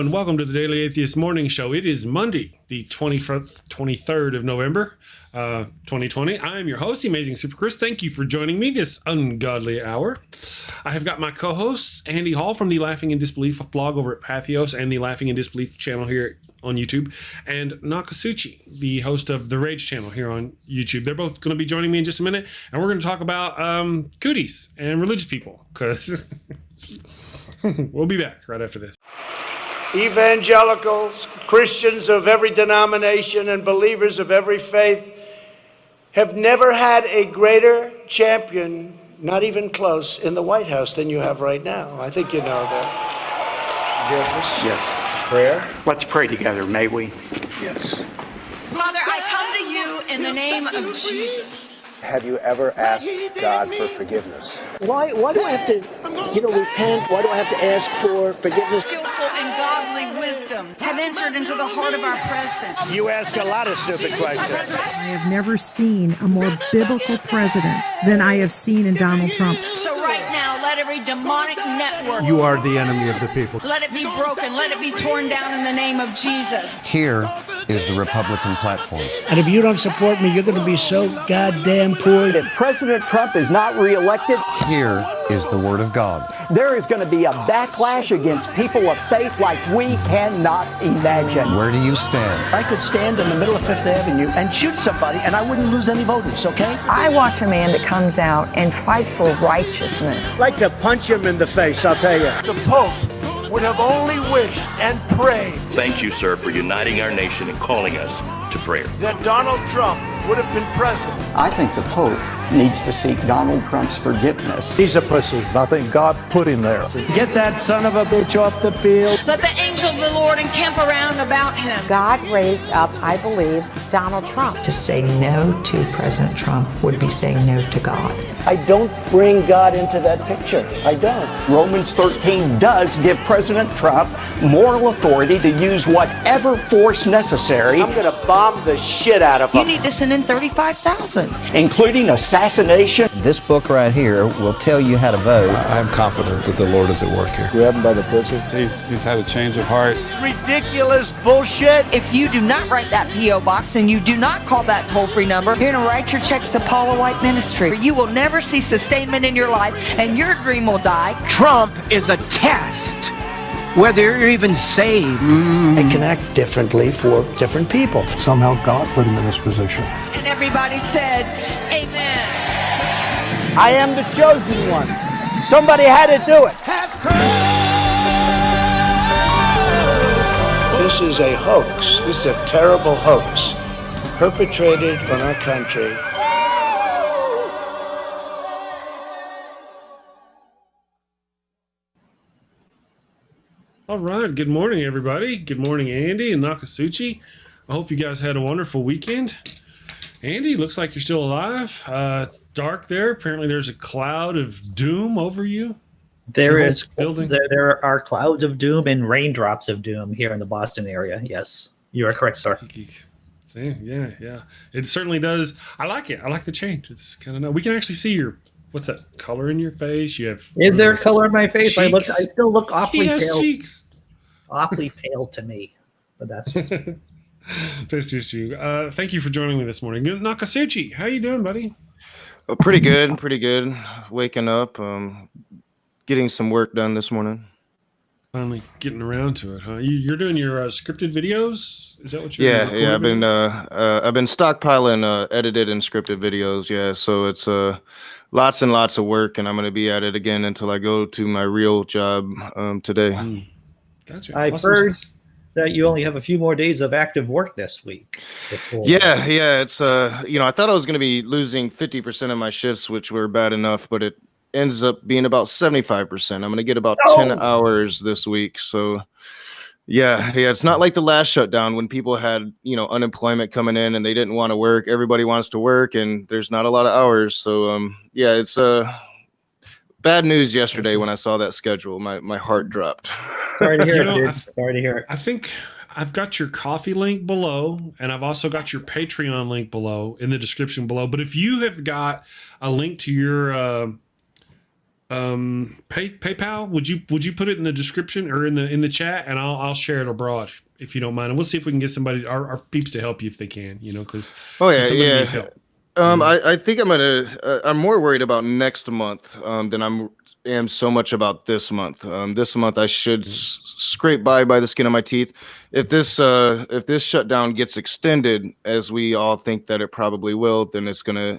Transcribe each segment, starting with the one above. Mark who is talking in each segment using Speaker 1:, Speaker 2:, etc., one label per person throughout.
Speaker 1: and welcome to the Daily Atheist Morning Show. It is Monday, the 23rd of November, 2020. I am your host, the Amazing Super Chris. Thank you for joining me this ungodly hour. I have got my co-hosts, Andy Hall from the Laughing in Disbelief blog over at Pathos and the Laughing in Disbelief channel here on YouTube, and Nokasuchi, the host of the Rage channel here on YouTube. They're both going to be joining me in just a minute, and we're going to talk about cooties and religious people, because we'll be back right after this.
Speaker 2: Evangelicals, Christians of every denomination, and believers of every faith have never had a greater champion, not even close, in the White House than you have right now. I think you know that. Jeffers?
Speaker 3: Yes.
Speaker 2: Prayer?
Speaker 3: Let's pray together, may we?
Speaker 2: Yes.
Speaker 4: Father, I come to you in the name of Jesus.
Speaker 5: Have you ever asked God for forgiveness?
Speaker 6: Why do I have to, repent? Why do I have to ask for forgiveness?
Speaker 4: Skillful and godly wisdom have entered into the heart of our president.
Speaker 2: You ask a lot of stupid questions.
Speaker 7: I have never seen a more biblical president than I have seen in Donald Trump.
Speaker 4: So right now, let every demonic network.
Speaker 8: You are the enemy of the people.
Speaker 4: Let it be broken. Let it be torn down in the name of Jesus.
Speaker 9: Here is the Republican platform.
Speaker 6: And if you don't support me, you're going to be so goddamn poor.
Speaker 3: If President Trump is not reelected,
Speaker 9: Here is the Word of God.
Speaker 3: there is going to be a backlash against people of faith like we cannot imagine.
Speaker 9: Where do you stand?
Speaker 6: I could stand in the middle of Fifth Avenue and shoot somebody, and I wouldn't lose any voters, okay?
Speaker 10: I watch a man that comes out and fights for righteousness.
Speaker 2: I'd like to punch him in the face, I'll tell you. The Pope would have only wished and prayed
Speaker 11: Thank you, sir, for uniting our nation and calling us to prayer.
Speaker 2: that Donald Trump would have been president.
Speaker 3: I think the Pope needs to seek Donald Trump's forgiveness.
Speaker 8: He's a pussy. I think God put him there.
Speaker 6: Get that son of a bitch off the field.
Speaker 4: Let the angel of the Lord encamp around about him.
Speaker 10: God raised up, I believe, Donald Trump.
Speaker 12: To say no to President Trump would be saying no to God.
Speaker 6: I don't bring God into that picture. I don't.
Speaker 3: Romans 13 does give President Trump moral authority to use whatever force necessary,
Speaker 2: I'm going to bomb the shit out of
Speaker 12: You
Speaker 2: him.
Speaker 12: need to send in 35,000.
Speaker 3: including assassination.
Speaker 9: This book right here will tell you how to vote.
Speaker 8: I'm confident that the Lord is at work here.
Speaker 6: Grab him by the pussy.
Speaker 8: He's had a change of heart.
Speaker 2: Ridiculous bullshit.
Speaker 12: If you do not write that P.O. box and you do not call that toll-free number, you're going to write your checks to Paula White Ministry. You will never see sustainment in your life, and your dream will die.
Speaker 6: Trump is a test. Whether you're even saved. They can act differently for different people.
Speaker 8: Somehow God put him in this position.
Speaker 4: And everybody said, amen.
Speaker 2: I am the chosen one. Somebody had to do it. This is a hoax. This is a terrible hoax perpetrated on our country.
Speaker 1: All right, good morning, everybody. Good morning, Andy and Nokasuchi. I hope you guys had a wonderful weekend. Andy, looks like you're still alive. It's dark there. Apparently there's a cloud of doom over you.
Speaker 13: There
Speaker 1: The whole
Speaker 13: is
Speaker 1: building?
Speaker 13: there are clouds of doom and raindrops of doom here in the Boston area. Yes, you are correct, sir.
Speaker 1: See, yeah. It certainly does. I like it. I like the change. It's kind of nice. We can actually see your, what's that, color in your face? You have.
Speaker 13: Is there color in my face? I
Speaker 1: cheeks.
Speaker 13: still look awfully
Speaker 1: He has
Speaker 13: pale.
Speaker 1: cheeks.
Speaker 13: Awfully pale to me, but that's just me.
Speaker 1: That's just you. Thank you for joining me this morning. Nokasuchi, how you doing, buddy?
Speaker 5: Pretty good. Waking up, getting some work done this morning.
Speaker 1: Finally getting around to it, huh? You're doing your scripted videos? Is that what you're
Speaker 5: Yeah.
Speaker 1: recording
Speaker 5: I've been stockpiling edited and scripted videos. Yeah, so it's lots and lots of work, and I'm going to be at it again until I go to my real job today.
Speaker 1: Gotcha.
Speaker 13: I've heard that you only have a few more days of active work this week.
Speaker 5: Yeah. It's I thought I was going to be losing 50% of my shifts, which were bad enough, but it ends up being about 75%. I'm going to get about 10 hours this week. So yeah. It's not like the last shutdown when people had, unemployment coming in and they didn't want to work. Everybody wants to work and there's not a lot of hours. So it's bad news yesterday when I saw that schedule. My heart dropped.
Speaker 13: Sorry to hear it, dude. Sorry to hear it.
Speaker 1: I think I've got your coffee link below, and I've also got your Patreon link below in the description below. But if you have got a link to your PayPal, would you put it in the description or in the chat, and I'll share it abroad if you don't mind, and we'll see if we can get somebody, our peeps, to help you if they can, because
Speaker 5: needs help. I think I'm more worried about next month than am so much about this month. This month I should scrape by the skin of my teeth. If this shutdown gets extended, as we all think that it probably will, then it's gonna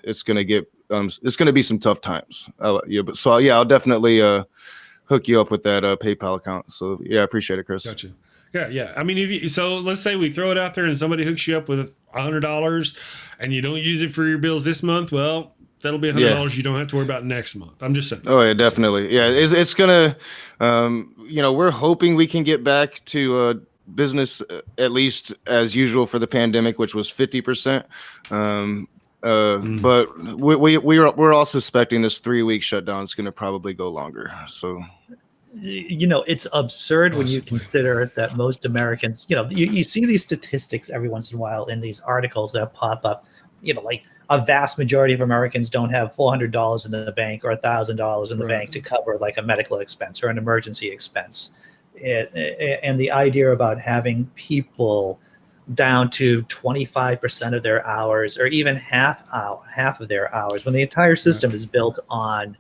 Speaker 5: be some tough times. I'll definitely hook you up with that PayPal account. So yeah, I appreciate it, Chris.
Speaker 1: Gotcha. Yeah. I mean, so let's say we throw it out there and somebody hooks you up with $100 and you don't use it for your bills this month. Well, that'll be $100 you don't have to worry about next month. I'm just saying.
Speaker 5: Oh yeah, definitely. Yeah, it's gonna. We're hoping we can get back to business at least as usual for the pandemic, which was 50%. But we're all suspecting this 3-week shutdown is going to probably go longer. So.
Speaker 13: It's absurd when you consider that most Americans, you see these statistics every once in a while in these articles that pop up, like a vast majority of Americans don't have $400 in the bank or $1,000 in the bank to cover like a medical expense or an emergency expense. And the idea about having people down to 25% of their hours or even half of their hours when the entire system is built on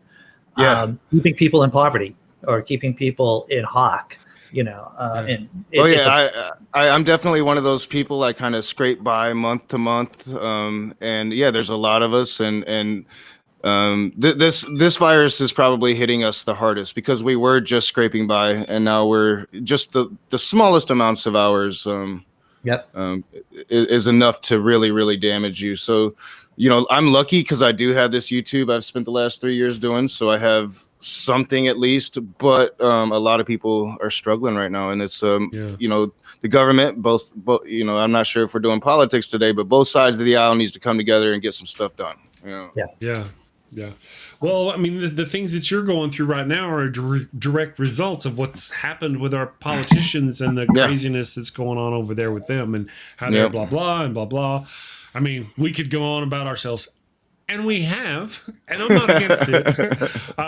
Speaker 13: keeping people in poverty or keeping people in hock,
Speaker 5: I'm definitely one of those people. I kind of scrape by month to month. There's a lot of us and this virus is probably hitting us the hardest because we were just scraping by and now we're just the smallest amounts of hours is enough to really, really damage you. So, I'm lucky because I do have this YouTube I've spent the last 3 years doing. So I have something at least, but a lot of people are struggling right now. And it's, the government, both, I'm not sure if we're doing politics today, but both sides of the aisle needs to come together and get some stuff done.
Speaker 1: Yeah. Well, I mean, the things that you're going through right now are direct results of what's happened with our politicians and the craziness that's going on over there with them and how they're blah, blah, and blah, blah. I mean, we could go on about ourselves. And we have, and I'm not against it.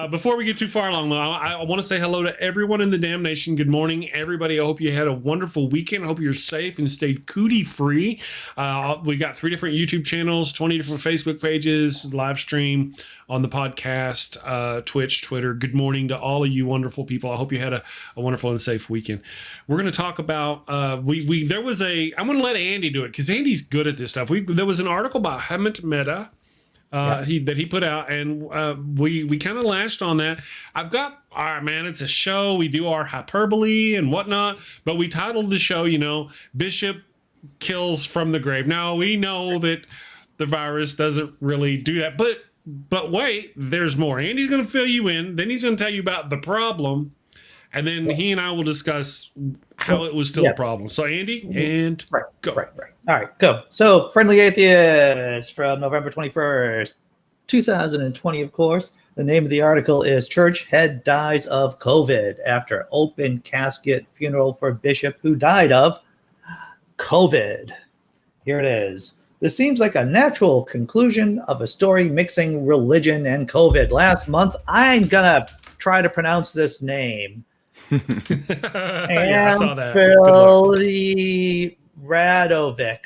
Speaker 1: Before we get too far along, though, I want to say hello to everyone in the damn nation. Good morning, everybody. I hope you had a wonderful weekend. I hope you're safe and stayed cootie-free. We got 3 different YouTube channels, 20 different Facebook pages, live stream on the podcast, Twitch, Twitter. Good morning to all of you wonderful people. I hope you had a wonderful and safe weekend. We're going to talk about, I'm going to let Andy do it because Andy's good at this stuff. There was an article by Hemant Mehta that he put out, and we kind of lashed on that. It's a show. We do our hyperbole and whatnot, but we titled the show, Bishop Kills from the Grave. Now, we know that the virus doesn't really do that, but wait, there's more. Andy's going to fill you in, then he's going to tell you about the problem, and then he and I will discuss how it was still a problem. So, Andy, and go.
Speaker 13: Right. All right, go. So, Friendly Atheist from November 21st, 2020, of course. The name of the article is Church Head Dies of COVID After Open Casket Funeral for Bishop Who Died of COVID. Here it is. This seems like a natural conclusion of a story mixing religion and COVID. Last month, I'm going to try to pronounce this name.
Speaker 1: I saw that.
Speaker 13: Radovic.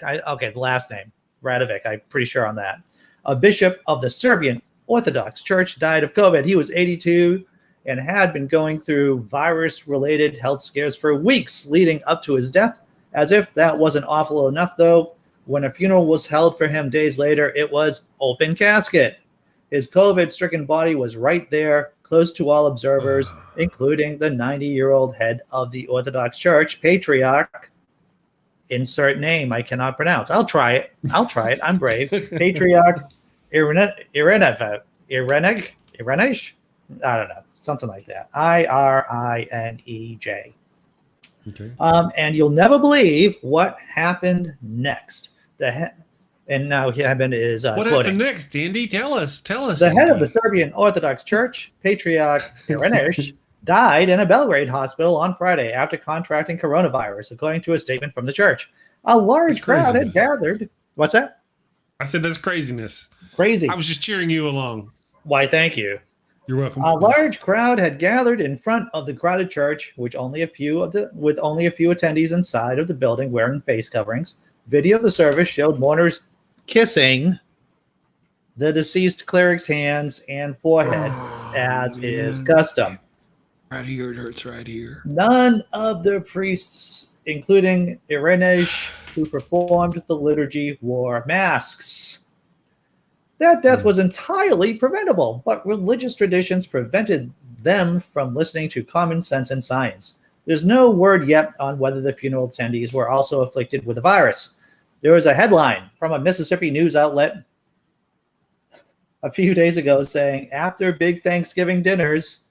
Speaker 13: The last name. Radovic. I'm pretty sure on that. A bishop of the Serbian Orthodox Church died of COVID. He was 82 and had been going through virus-related health scares for weeks leading up to his death. As if that wasn't awful enough, though, when a funeral was held for him days later, it was open casket. His COVID-stricken body was right there, close to all observers, including the 90-year-old head of the Orthodox Church, Patriarch. Insert name I cannot pronounce. I'll try it. I'm brave. Patriarch Irenej. I don't know. Something like that. Irinej.
Speaker 1: Okay.
Speaker 13: And you'll never believe what happened next. And now Heaven is
Speaker 1: what
Speaker 13: quoting.
Speaker 1: happened next, Andy? Tell us.
Speaker 13: The head of the Serbian Orthodox Church, Patriarch Irenej, died in a Belgrade hospital on Friday after contracting coronavirus, according to a statement from the church. A large crowd had gathered. What's that?
Speaker 1: I said that's craziness.
Speaker 13: Crazy.
Speaker 1: I was just cheering you along.
Speaker 13: Why, thank you.
Speaker 1: You're welcome.
Speaker 13: A large crowd had gathered in front of the crowded church, with only a few attendees inside of the building wearing face coverings. Video of the service showed mourners kissing the deceased cleric's hands and forehead, as is custom.
Speaker 1: Right here, it hurts right here.
Speaker 13: None of the priests, including Irenej, who performed the liturgy, wore masks. That death was entirely preventable, but religious traditions prevented them from listening to common sense and science. There's no word yet on whether the funeral attendees were also afflicted with the virus. There was a headline from a Mississippi news outlet a few days ago saying, after big Thanksgiving dinners,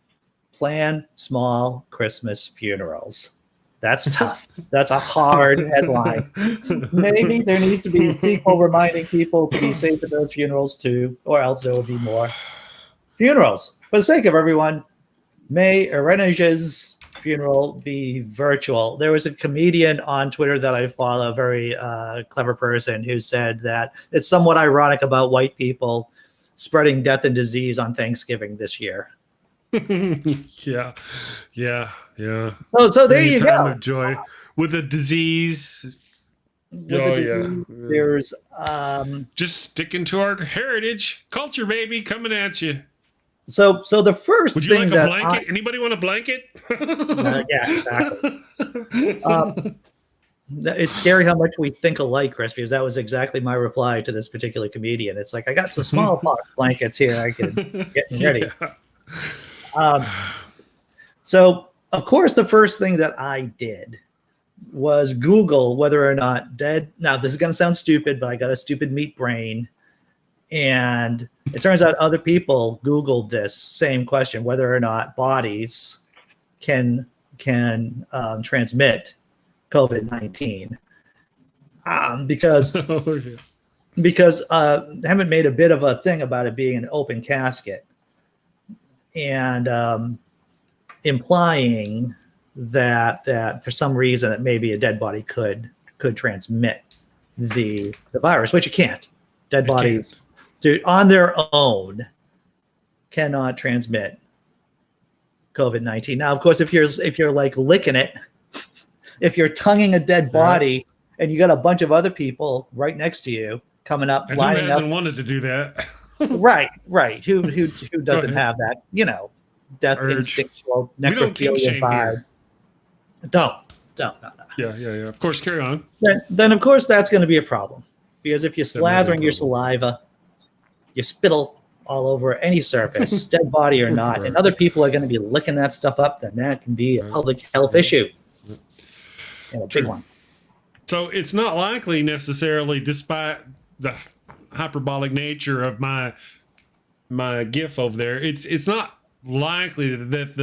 Speaker 13: plan small Christmas funerals. That's tough. That's a hard headline. Maybe there needs to be a sequel reminding people to be safe at those funerals too, or else there will be more funerals. For the sake of everyone, may Irenej's funeral be virtual. There was a comedian on Twitter that I follow, a very clever person, who said that it's somewhat ironic about white people spreading death and disease on Thanksgiving this year.
Speaker 1: yeah.
Speaker 13: So there you
Speaker 1: time
Speaker 13: go.
Speaker 1: Of joy with a disease.
Speaker 13: There's
Speaker 1: just sticking to our heritage, culture, baby, coming at you.
Speaker 13: So the first
Speaker 1: would you
Speaker 13: thing
Speaker 1: like a blanket? Anybody want a blanket?
Speaker 13: Yeah, exactly. It's scary how much we think alike, Chris, because that was exactly my reply to this particular comedian. It's like, I got some smallpox blankets here. I can get ready. So, of course, the first thing that I did was Google whether or not dead. Now, this is going to sound stupid, but I got a stupid meat brain. And it turns out other people Googled this same question, whether or not bodies can transmit COVID-19. Because Hammond made a bit of a thing about it being an open casket, and implying that for some reason that maybe a dead body could transmit the virus, which it can't. Dead bodies on their own cannot transmit COVID-19. Now, of course, if you're like licking it, if you're tonguing a dead body and you got a bunch of other people right next to you coming up,
Speaker 1: and
Speaker 13: lining
Speaker 1: who hasn't
Speaker 13: up,
Speaker 1: wanted to do that?
Speaker 13: right. Who doesn't have that, death instinctual necrophilia vibe? Don't.
Speaker 1: Yeah. Of course, carry on.
Speaker 13: Then of course that's going to be a problem, because if you're slathering your saliva, your spittle all over any surface, dead body or not, and other people are going to be licking that stuff up, then that can be a public health issue. And a big one.
Speaker 1: So it's not likely necessarily, despite the hyperbolic nature of my gif over there, it's not likely that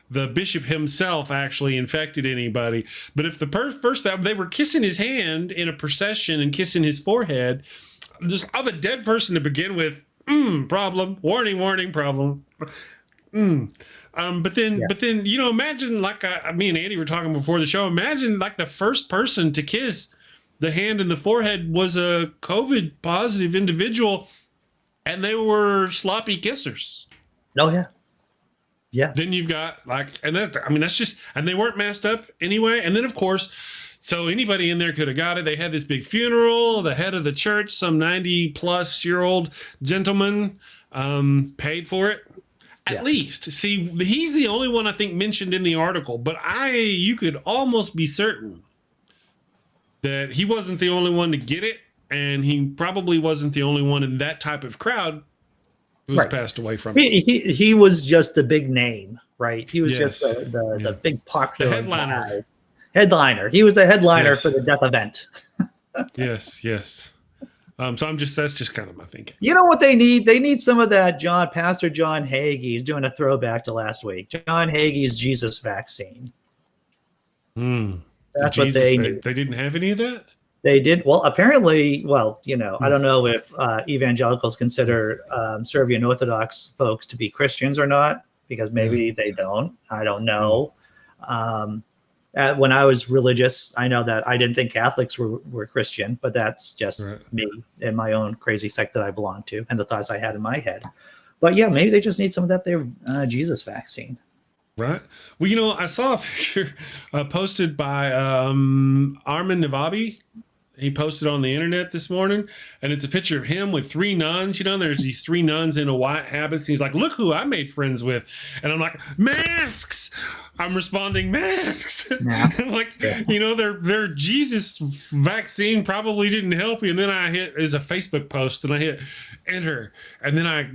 Speaker 1: the bishop himself actually infected anybody. But if the first that they were kissing his hand in a procession and kissing his forehead, just of a dead person to begin with, problem, warning, problem. But then, imagine, like me and Andy were talking before the show, imagine like the first person to kiss the hand in the forehead was a COVID positive individual, and they were sloppy kissers.
Speaker 13: Oh yeah. Yeah.
Speaker 1: Then you've got that's just, and they weren't masked up anyway. And then of course, so anybody in there could have got it. They had this big funeral. The head of the church, some 90-plus-year-old gentleman, paid for it. At least. See, he's the only one I think mentioned in the article, but you could almost be certain that he wasn't the only one to get it, and he probably wasn't the only one in that type of crowd who's passed away from it.
Speaker 13: He was just the big name, right? He was just the big popular
Speaker 1: headliner.
Speaker 13: Headliner. He was the headliner for the death event.
Speaker 1: Yes. So that's just kind of my thinking.
Speaker 13: You know what they need? They need some of that Pastor John Hagee. He's doing a throwback to last week. John Hagee's Jesus vaccine. That's what they need.
Speaker 1: They didn't have any of that?
Speaker 13: They did. Well, apparently, I don't know if evangelicals consider Serbian Orthodox folks to be Christians or not, because maybe they don't. I don't know. When I was religious, I know that I didn't think Catholics were Christian, but that's just me and my own crazy sect that I belong to and the thoughts I had in my head. But yeah, maybe they just need some of that there Jesus vaccine.
Speaker 1: Right. Well, I saw a picture posted by Armin Navabi. He posted on the internet this morning, and it's a picture of him with 3 nuns. There's these 3 nuns in a white habits. He's like, look who I made friends with. And I'm like, masks. I'm responding, masks. Like, their Jesus vaccine probably didn't help you. And then I hit, is a Facebook post, and I hit enter. And then I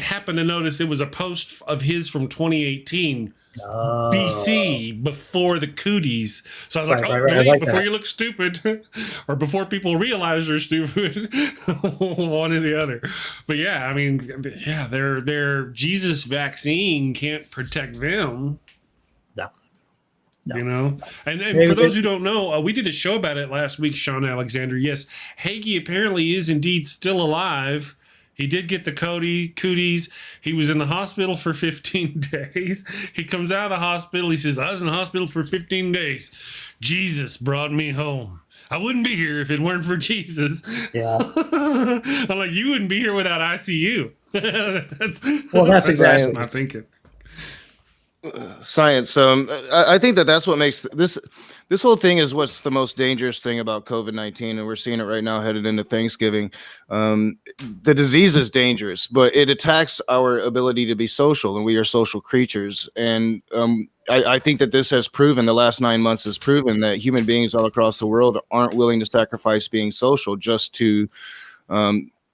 Speaker 1: happened to notice it was a post of his from 2018. BC, before the cooties. So I was delete like before that. You look stupid, or before people realize they're stupid. One or the other. But yeah, their Jesus vaccine can't protect them. No. And for those who don't know, we did a show about it last week, Sean Alexander. Yes, Hagee apparently is indeed still alive. He did get the cooties. He was in the hospital for 15 days. He comes out of the hospital. He says, I was in the hospital for 15 days. Jesus brought me home. I wouldn't be here if it weren't for Jesus.
Speaker 13: Yeah.
Speaker 1: I'm like, you wouldn't be here without ICU.
Speaker 13: that's exactly
Speaker 1: my thinking.
Speaker 5: Science. I think that's what makes this whole thing is what's the most dangerous thing about COVID-19, and we're seeing it right now headed into Thanksgiving. The disease is dangerous, but it attacks our ability to be social, and we are social creatures. And I think that this has proven, the last 9 months has proven that human beings all across the world aren't willing to sacrifice being social just to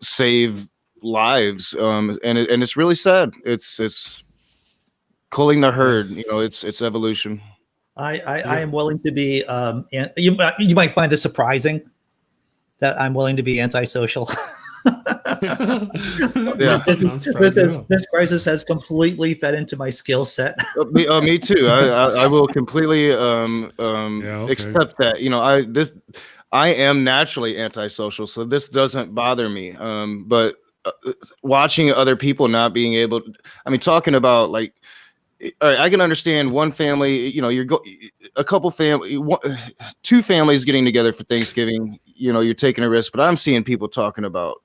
Speaker 5: save lives. And it's really sad. It's culling the herd. It's evolution.
Speaker 13: I am willing to be you might find this surprising that I'm willing to be antisocial. This crisis has completely fed into my skill set.
Speaker 5: Me too. I will completely accept that. I am naturally antisocial, so this doesn't bother me. But watching other people not being able to, talking about like, all right, I can understand one family, two families getting together for Thanksgiving, you're taking a risk, but I'm seeing people talking about,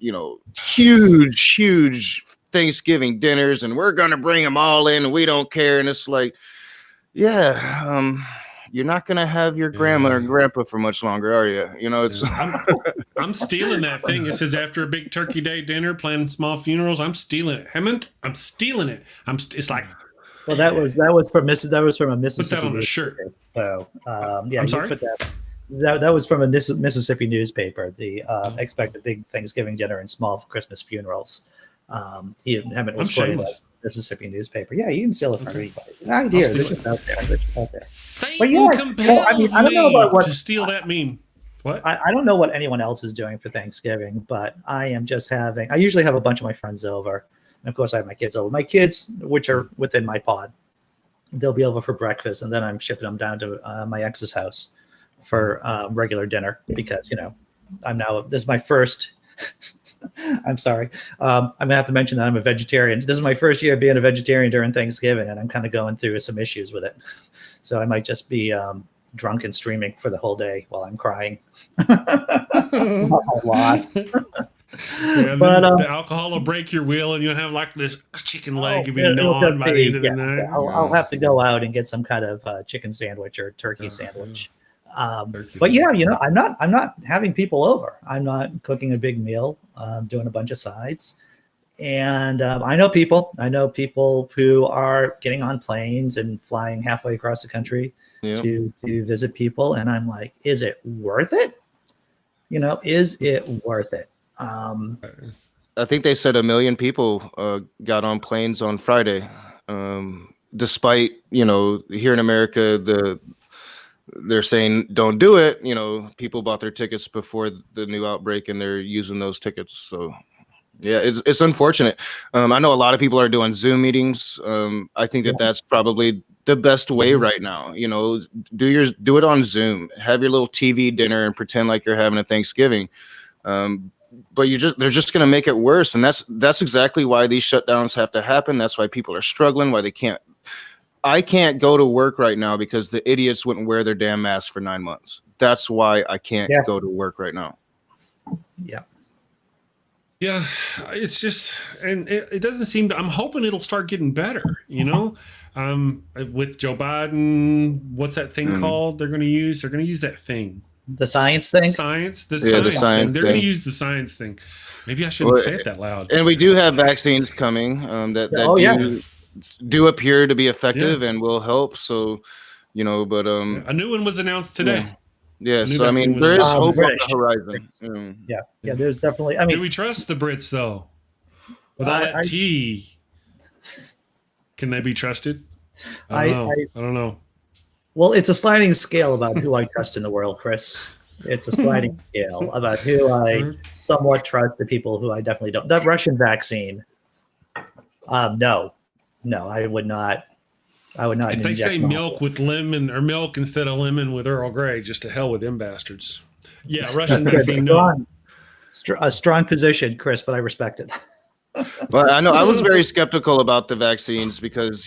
Speaker 5: huge Thanksgiving dinners, and we're going to bring them all in and we don't care. And it's like, you're not going to have your grandma or grandpa for much longer, are you? It's
Speaker 1: I'm stealing that thing. It says after a big Turkey Day dinner, planning small funerals. I'm stealing it. Hemmant, I'm stealing it. It's like,
Speaker 13: well, that was from a Mississippi.
Speaker 1: Put that on a shirt.
Speaker 13: So
Speaker 1: I'm sorry.
Speaker 13: That was from a Mississippi newspaper. The expect a big Thanksgiving dinner and small Christmas funerals. Emmett was quoting that Mississippi newspaper. Yeah, you can steal it from anybody. The idea is just out there.
Speaker 1: Satan compels me to steal that meme. What?
Speaker 13: I don't know what anyone else is doing for Thanksgiving, but I am just having. I usually have a bunch of my friends over. And of course, I have my kids over. My kids, which are within my pod, they'll be over for breakfast, and then I'm shipping them down to my ex's house for regular dinner because this is my first. I'm sorry. I'm gonna have to mention that I'm a vegetarian. This is my first year being a vegetarian during Thanksgiving, and I'm kind of going through some issues with it. So I might just be drunk and streaming for the whole day while I'm crying. I lost.
Speaker 1: Yeah, but the alcohol will break your will, and you'll have like this chicken leg to be gnawed by the end of the night.
Speaker 13: Yeah. I'll have to go out and get some kind of chicken sandwich or turkey sandwich. But yeah, I'm not having people over. I'm not cooking a big meal. Doing a bunch of sides, and I know people who are getting on planes and flying halfway across the country to visit people, and I'm like, is it worth it? Is it worth it?
Speaker 5: I think they said 1 million people got on planes on Friday. Despite, here in America, they're saying don't do it. People bought their tickets before the new outbreak, and they're using those tickets. So, yeah, it's unfortunate. I know a lot of people are doing Zoom meetings. I think that's probably the best way right now. Do it on Zoom. Have your little TV dinner and pretend like you're having a Thanksgiving. But they're just going to make it worse, and that's exactly why these shutdowns have to happen. That's why people are struggling. Why I can't go to work right now because the idiots wouldn't wear their damn masks for 9 months. That's why I can't go to work right now.
Speaker 13: Yeah.
Speaker 1: Yeah, it's just, and it doesn't seem to, I'm hoping it'll start getting better, you know, with Joe Biden, what's that thing called they're going to use? They're going to use that thing.
Speaker 13: The science thing?
Speaker 1: The science thing. They're going to use the science thing. Maybe I shouldn't say it that loud.
Speaker 5: And we do have vaccines coming that do appear to be effective and will help. So, you know, but
Speaker 1: a new one was announced today.
Speaker 5: Yeah, so I mean, there is hope on the horizon.
Speaker 13: Yeah, there's definitely. I mean,
Speaker 1: do we trust the Brits though? With all that tea, can they be trusted? I don't know.
Speaker 13: Well, it's a sliding scale about who I trust in the world, Chris. It's a sliding scale about who I somewhat trust, the people who I definitely don't. That Russian vaccine, no, I would not. I would not.
Speaker 1: If they say milk with lemon or milk instead of lemon with Earl Grey, just to hell with them bastards. Yeah, Russian vaccine. No.
Speaker 13: A strong position, Chris, but I respect it.
Speaker 5: Well, I know I was very skeptical about the vaccines because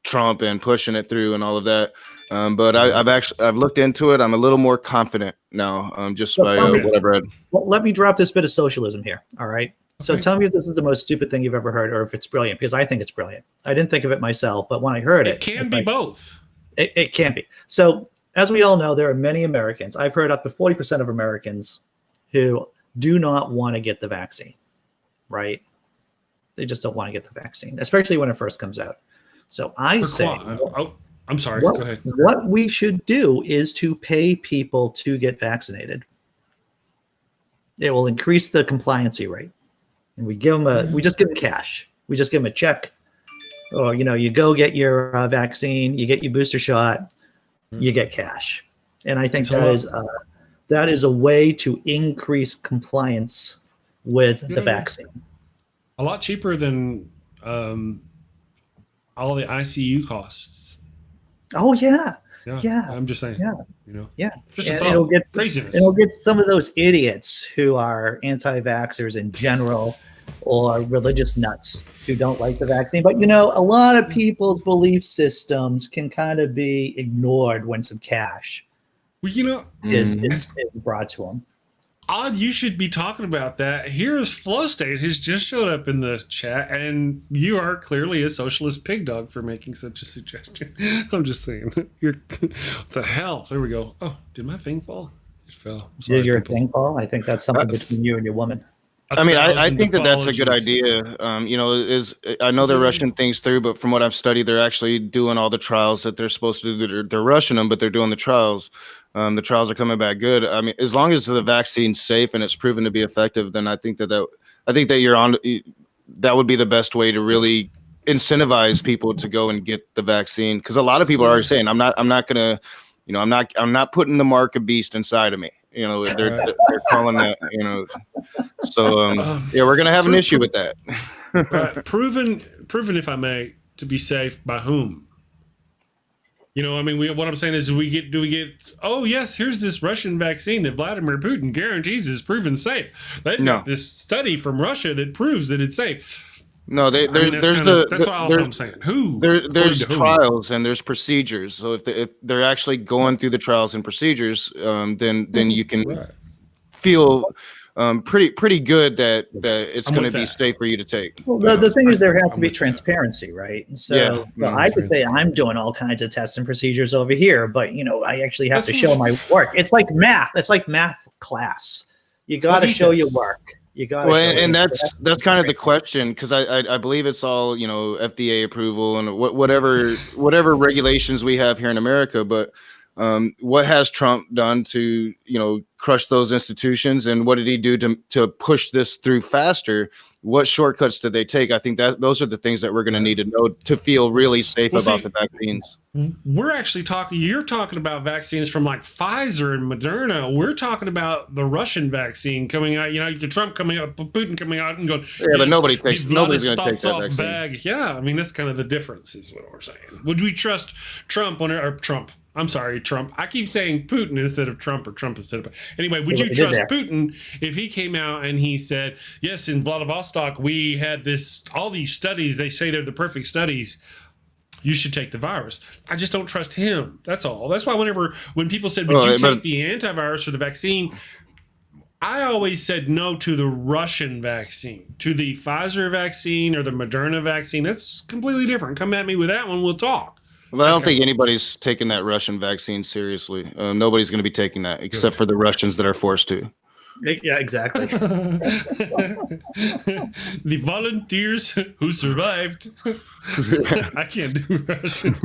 Speaker 5: Trump and pushing it through and all of that. But I've looked into it. I'm a little more confident now, just by what I've read.
Speaker 13: Well, let me drop this bit of socialism here. All right. So tell me if this is the most stupid thing you've ever heard, or if it's brilliant, because I think it's brilliant. I didn't think of it myself, but when I heard it,
Speaker 1: it can be both.
Speaker 13: It can be. So as we all know, there are many Americans. I've heard up to 40% of Americans who do not want to get the vaccine, right? They just don't want to get the vaccine, especially when it first comes out. So I say,
Speaker 1: I'm sorry. Go ahead.
Speaker 13: What we should do is to pay people to get vaccinated. It will increase the compliancy rate. And we give them we just give them cash. We just give them a check. Or, you go get your vaccine, you get your booster shot, you get cash. And I think that is a way to increase compliance with the vaccine.
Speaker 1: A lot cheaper than all the ICU costs.
Speaker 13: Oh yeah.
Speaker 1: I'm just saying. Just a
Speaker 13: it'll get
Speaker 1: craziness.
Speaker 13: It'll get some of those idiots who are anti-vaxxers in general, or religious nuts who don't like the vaccine. But a lot of people's belief systems can kind of be ignored when some cash is brought to them.
Speaker 1: Odd, you should be talking about that. Here's Flow State has just showed up in the chat, and you are clearly a socialist pig dog for making such a suggestion. I'm just saying. What the hell? There we go. Oh, did my thing fall? It fell. Sorry,
Speaker 13: did your thing fall? I think that's something between you and your woman.
Speaker 5: I mean, I think that's a good idea. I know they're rushing things through, but from what I've studied, they're actually doing all the trials that they're supposed to do. They're rushing them, but they're doing the trials. The trials are coming back good. I mean, as long as the vaccine's safe and it's proven to be effective, then I think that you're on. That would be the best way to really incentivize people to go and get the vaccine, because a lot of people are saying, I'm not putting the mark of beast inside of me. They're calling that, so we're going to have an issue with that.
Speaker 1: Right. Proven, if I may, to be safe by whom? What I'm saying is, do we get, oh yes, here's this Russian vaccine that Vladimir Putin guarantees is proven safe. They've got this study from Russia that proves that it's safe.
Speaker 5: No, that's
Speaker 1: all I'm saying.
Speaker 5: There's trials and there's procedures. So if they're actually going through the trials and procedures, then you can feel pretty good that it's going to be safe for you to take.
Speaker 13: Well, the thing is, there has to be transparency, right? So I could say I'm doing all kinds of tests and procedures over here, but I actually have to show my work. It's like math. It's like math class. You got to show your work. You got
Speaker 5: and that's kind of the question, because I believe it's all FDA approval and whatever regulations we have here in America, but what has Trump done to crush those institutions, and what did he do to push this through faster? What shortcuts did they take? I think that those are the things that we're going to need to know to feel really safe about the vaccines.
Speaker 1: We're actually you're talking about vaccines from like Pfizer and Moderna. We're talking about the Russian vaccine coming out, Trump coming out, Putin coming out and going,
Speaker 5: but nobody's going to take that vaccine.
Speaker 1: Bag. Yeah. I mean, that's kind of the difference is what we're saying. Would we trust Trump? I'm sorry, Trump. I keep saying Putin instead of Trump, or Trump instead of. Anyway, would you trust Putin if he came out and he said, yes, in Vladivostok, we had all these studies. They say they're the perfect studies. You should take the virus. I just don't trust him. That's all. That's why when people said, would you take the antivirus or the vaccine? I always said no to the Russian vaccine, to the Pfizer vaccine or the Moderna vaccine. That's completely different. Come at me with that one, we'll talk.
Speaker 5: Well, I don't think anybody's taking that Russian vaccine seriously. Nobody's going to be taking that except for the Russians that are forced to.
Speaker 13: Yeah, exactly.
Speaker 1: The volunteers who survived. I can't do Russian.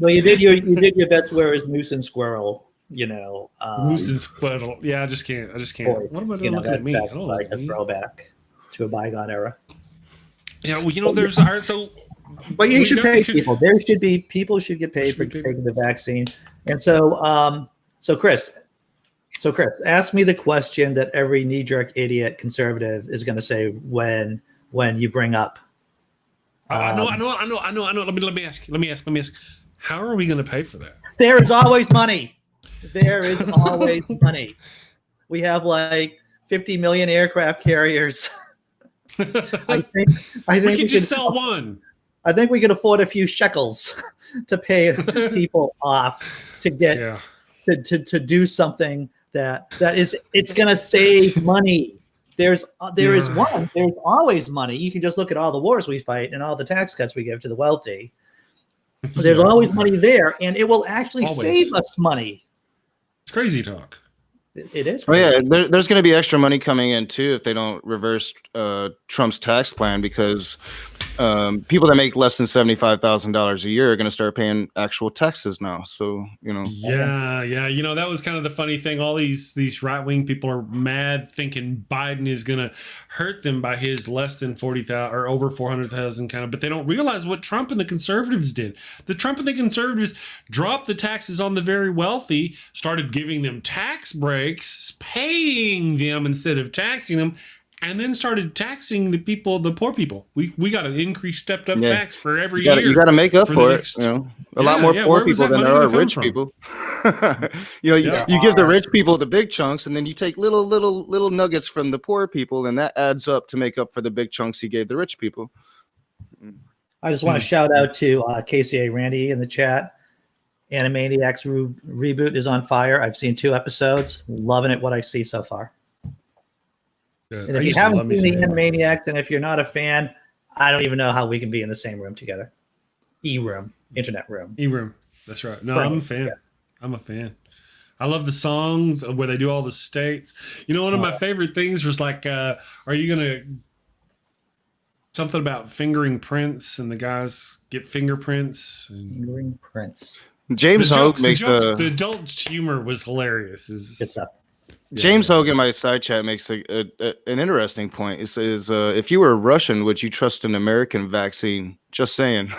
Speaker 13: Well, you did your best. Whereas moose and squirrel,
Speaker 1: Moose and squirrel. Yeah, I just can't.
Speaker 13: Boys,
Speaker 1: What am I doing looking at me?
Speaker 13: That's like a throwback to a bygone era.
Speaker 1: Yeah, well, there's so.
Speaker 13: But you should pay people. People should get paid for taking the vaccine. And so Chris, ask me the question that every knee-jerk idiot conservative is going to say when you bring up.
Speaker 1: I know. Let me ask. How are we going to pay for that?
Speaker 13: There is always money. There is always money. We have like 50 million aircraft carriers. I think
Speaker 1: we can just sell one.
Speaker 13: I think we can afford a few shekels to pay people off to get to do something it's going to save money. There's always money. You can just look at all the wars we fight and all the tax cuts we give to the wealthy. There's always money there, and it will actually save us money.
Speaker 1: It's crazy talk.
Speaker 13: It is.
Speaker 5: Oh yeah, there's going to be extra money coming in too if they don't reverse Trump's tax plan, because people that make less than $75,000 a year are going to start paying actual taxes now. So
Speaker 1: Yeah. That was kind of the funny thing. All these right wing people are mad, thinking Biden is going to hurt them by his less than 40,000 or over 400,000 kind of. But they don't realize what Trump and the conservatives did. The Trump and the conservatives dropped the taxes on the very wealthy, started giving them tax breaks, paying them instead of taxing them, and then started taxing the poor people. We got an increased stepped up tax for every year.
Speaker 5: You got to make up for it. A lot more poor people than there are rich people. You give the rich people the big chunks, and then you take little nuggets from the poor people, and that adds up to make up for the big chunks you gave the rich people.
Speaker 13: I just want to shout out to KCA Randy in the chat. Animaniacs reboot is on fire. I've seen 2 episodes. Loving it, what I see so far.
Speaker 1: Good.
Speaker 13: And if you haven't seen the Animaniacs, and if you're not a fan, I don't even know how we can be in the same room together. Internet room.
Speaker 1: E-room. That's right. No, I'm a fan. Yes. I'm a fan. I love the songs where they do all the states. One of my favorite things was like, are you going to... Something about fingering prints, and the guys get fingerprints.
Speaker 13: Fingering prints.
Speaker 5: James Hogue makes
Speaker 1: the adult humor was hilarious.
Speaker 5: James Hogue in my side chat makes an interesting point. He says, if you were Russian, would you trust an American vaccine? Just saying.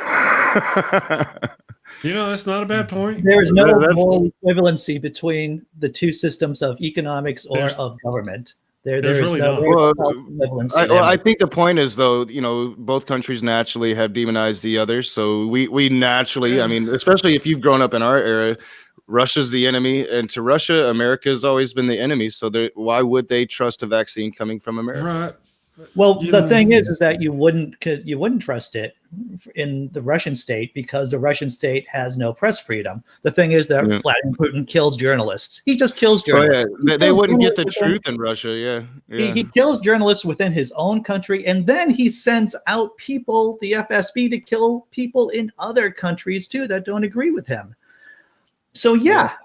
Speaker 1: That's not a bad point.
Speaker 13: There is no moral equivalency between the two systems of economics or of government. There's really no
Speaker 5: I think the point is, though, both countries naturally have demonized the other. So we naturally, especially if you've grown up in our era, Russia's the enemy, and to Russia, America has always been the enemy. So why would they trust a vaccine coming from America?
Speaker 1: Right.
Speaker 13: Well, the thing is that you wouldn't trust it in the Russian state because the Russian state has no press freedom. The thing is that Vladimir Putin kills journalists. He just kills journalists.
Speaker 5: Oh, yeah. They wouldn't get the truth in Russia. Yeah.
Speaker 13: He kills journalists within his own country, and then he sends out people, the FSB, to kill people in other countries too that don't agree with him. So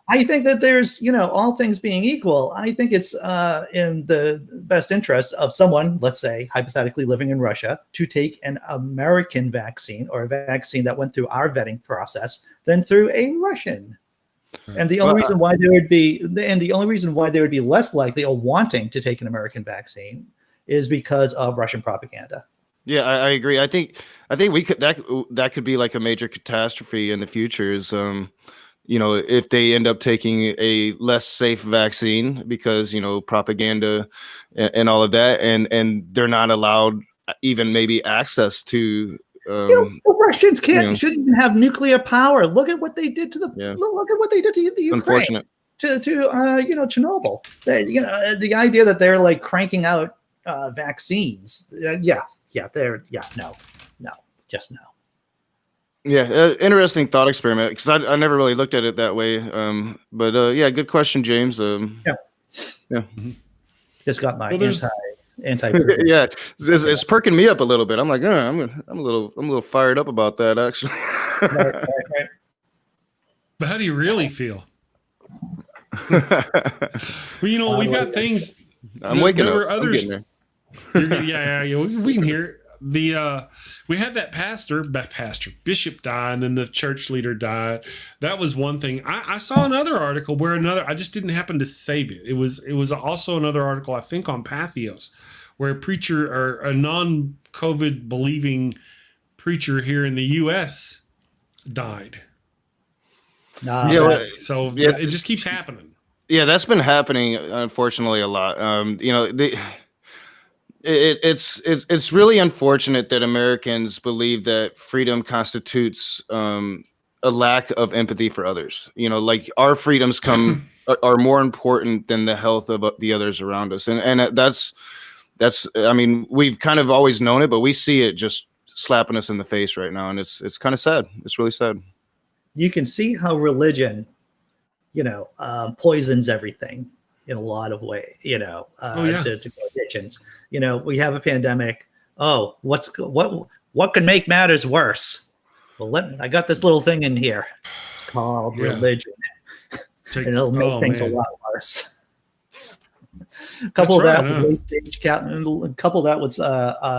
Speaker 13: I think that there's, all things being equal, I think it's in the best interest of someone, let's say, hypothetically living in Russia, to take an American vaccine or a vaccine that went through our vetting process than through a Russian. And the only reason why there would be less likely or wanting to take an American vaccine is because of Russian propaganda.
Speaker 5: Yeah, I agree. I think we could that could be like a major catastrophe in the future. Is if they end up taking a less safe vaccine because, propaganda and all of that, and they're not allowed even maybe access to.
Speaker 13: The Russians shouldn't even have nuclear power. Look at what they did to the Ukraine.
Speaker 5: Unfortunate.
Speaker 13: To Chernobyl. The idea that they're like cranking out vaccines. No, just no.
Speaker 5: Yeah, interesting thought experiment because I never really looked at it that way. But good question, James. Yeah.
Speaker 13: Just got my
Speaker 1: Well,
Speaker 13: anti.
Speaker 5: Yeah, it's perking me up a little bit. I'm like, I'm a little fired up about that actually.
Speaker 13: Right.
Speaker 1: But how do you really feel? Well, we've got things.
Speaker 5: I'm waking
Speaker 1: there
Speaker 5: up.
Speaker 1: Were others,
Speaker 5: I'm getting there.
Speaker 1: yeah. We can hear it. We had that bishop die, and then the church leader died. That was one thing. I saw another article where I just didn't happen to save it. It was also another article, I think, on Pathos, where a preacher or a non-COVID believing preacher here in the U.S. died. It just keeps happening.
Speaker 5: Yeah, that's been happening, unfortunately, a lot. It's really unfortunate that Americans believe that freedom constitutes a lack of empathy for others. Like our freedoms are more important than the health of the others around us, and that's. I mean, we've kind of always known it, but we see it just slapping us in the face right now, and it's kind of sad. It's really sad.
Speaker 13: You can see how religion, poisons everything in a lot of ways, to politicians. We have a pandemic. Oh, what can make matters worse? Well, I got this little thing in here. It's called religion. And it'll make things a lot worse. Couple that with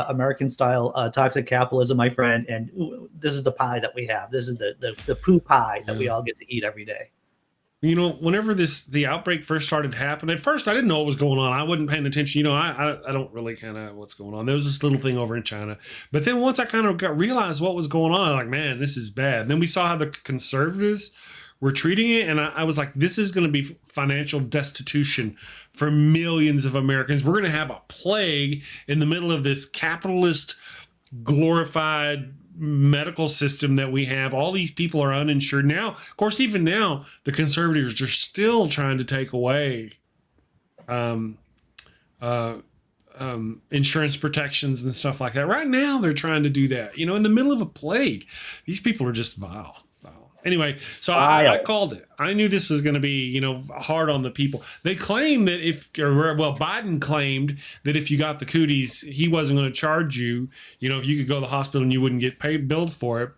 Speaker 13: American style toxic capitalism, my friend, and this is the pie that we have. This is the poo pie that we all get to eat every day.
Speaker 1: Whenever the outbreak first started happening, at first I didn't know what was going on. I wasn't paying attention. I don't really kind of what's going on. There was this little thing over in China, but then once I kind of realized what was going on, like, man, this is bad. And then we saw how the conservatives were treating it, and I was like, this is going to be financial destitution for millions of Americans. We're going to have a plague in the middle of this capitalist, glorified medical system that we have. All these people are uninsured now. Of course, even now, the conservatives are still trying to take away insurance protections and stuff like that. Right now, they're trying to do that. In the middle of a plague, these people are just vile. Anyway, so I called it. I knew this was going to be, hard on the people. They claim that Biden claimed that if you got the cooties, he wasn't going to charge you, if you could go to the hospital and you wouldn't get billed for it.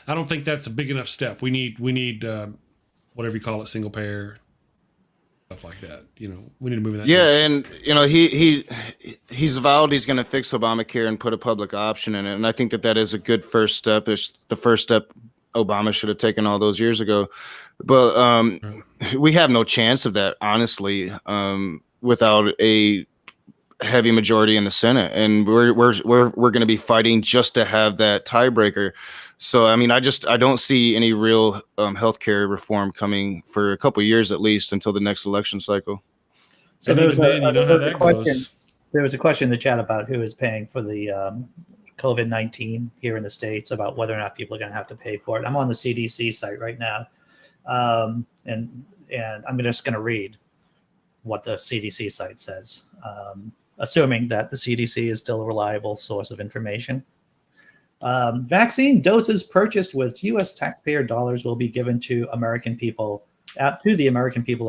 Speaker 1: I don't think that's a big enough step. We need whatever you call it, single payer, stuff like that. We need to move in that direction.
Speaker 5: And he's vowed he's going to fix Obamacare and put a public option in it. And I think that is a good first step. It's the first step Obama should have taken all those years ago, but we have no chance of that, honestly, without a heavy majority in the Senate, and we're going to be fighting just to have that tiebreaker. So, I mean, I don't see any real healthcare reform coming for a couple of years at least until the next election cycle.
Speaker 13: So there was a question in the chat about who is paying for the COVID-19 here in the States, about whether or not people are going to have to pay for it. I'm on the CDC site right now, and I'm just going to read what the CDC site says, assuming that the CDC is still a reliable source of information. Vaccine doses purchased with U.S. taxpayer dollars will be given to the American people at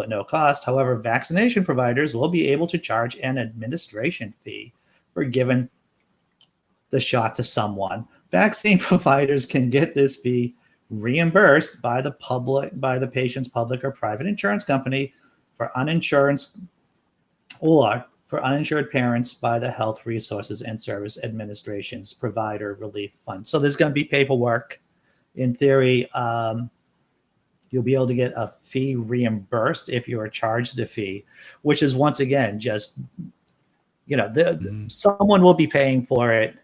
Speaker 13: no cost. However, vaccination providers will be able to charge an administration fee for giving the shot to someone. Vaccine providers can get this fee reimbursed by the patient's public or private insurance company for uninsured parents by the Health Resources and Service Administration's Provider Relief Fund. So there's going to be paperwork. In theory, you'll be able to get a fee reimbursed if you are charged a fee, which is once again just, someone will be paying for it.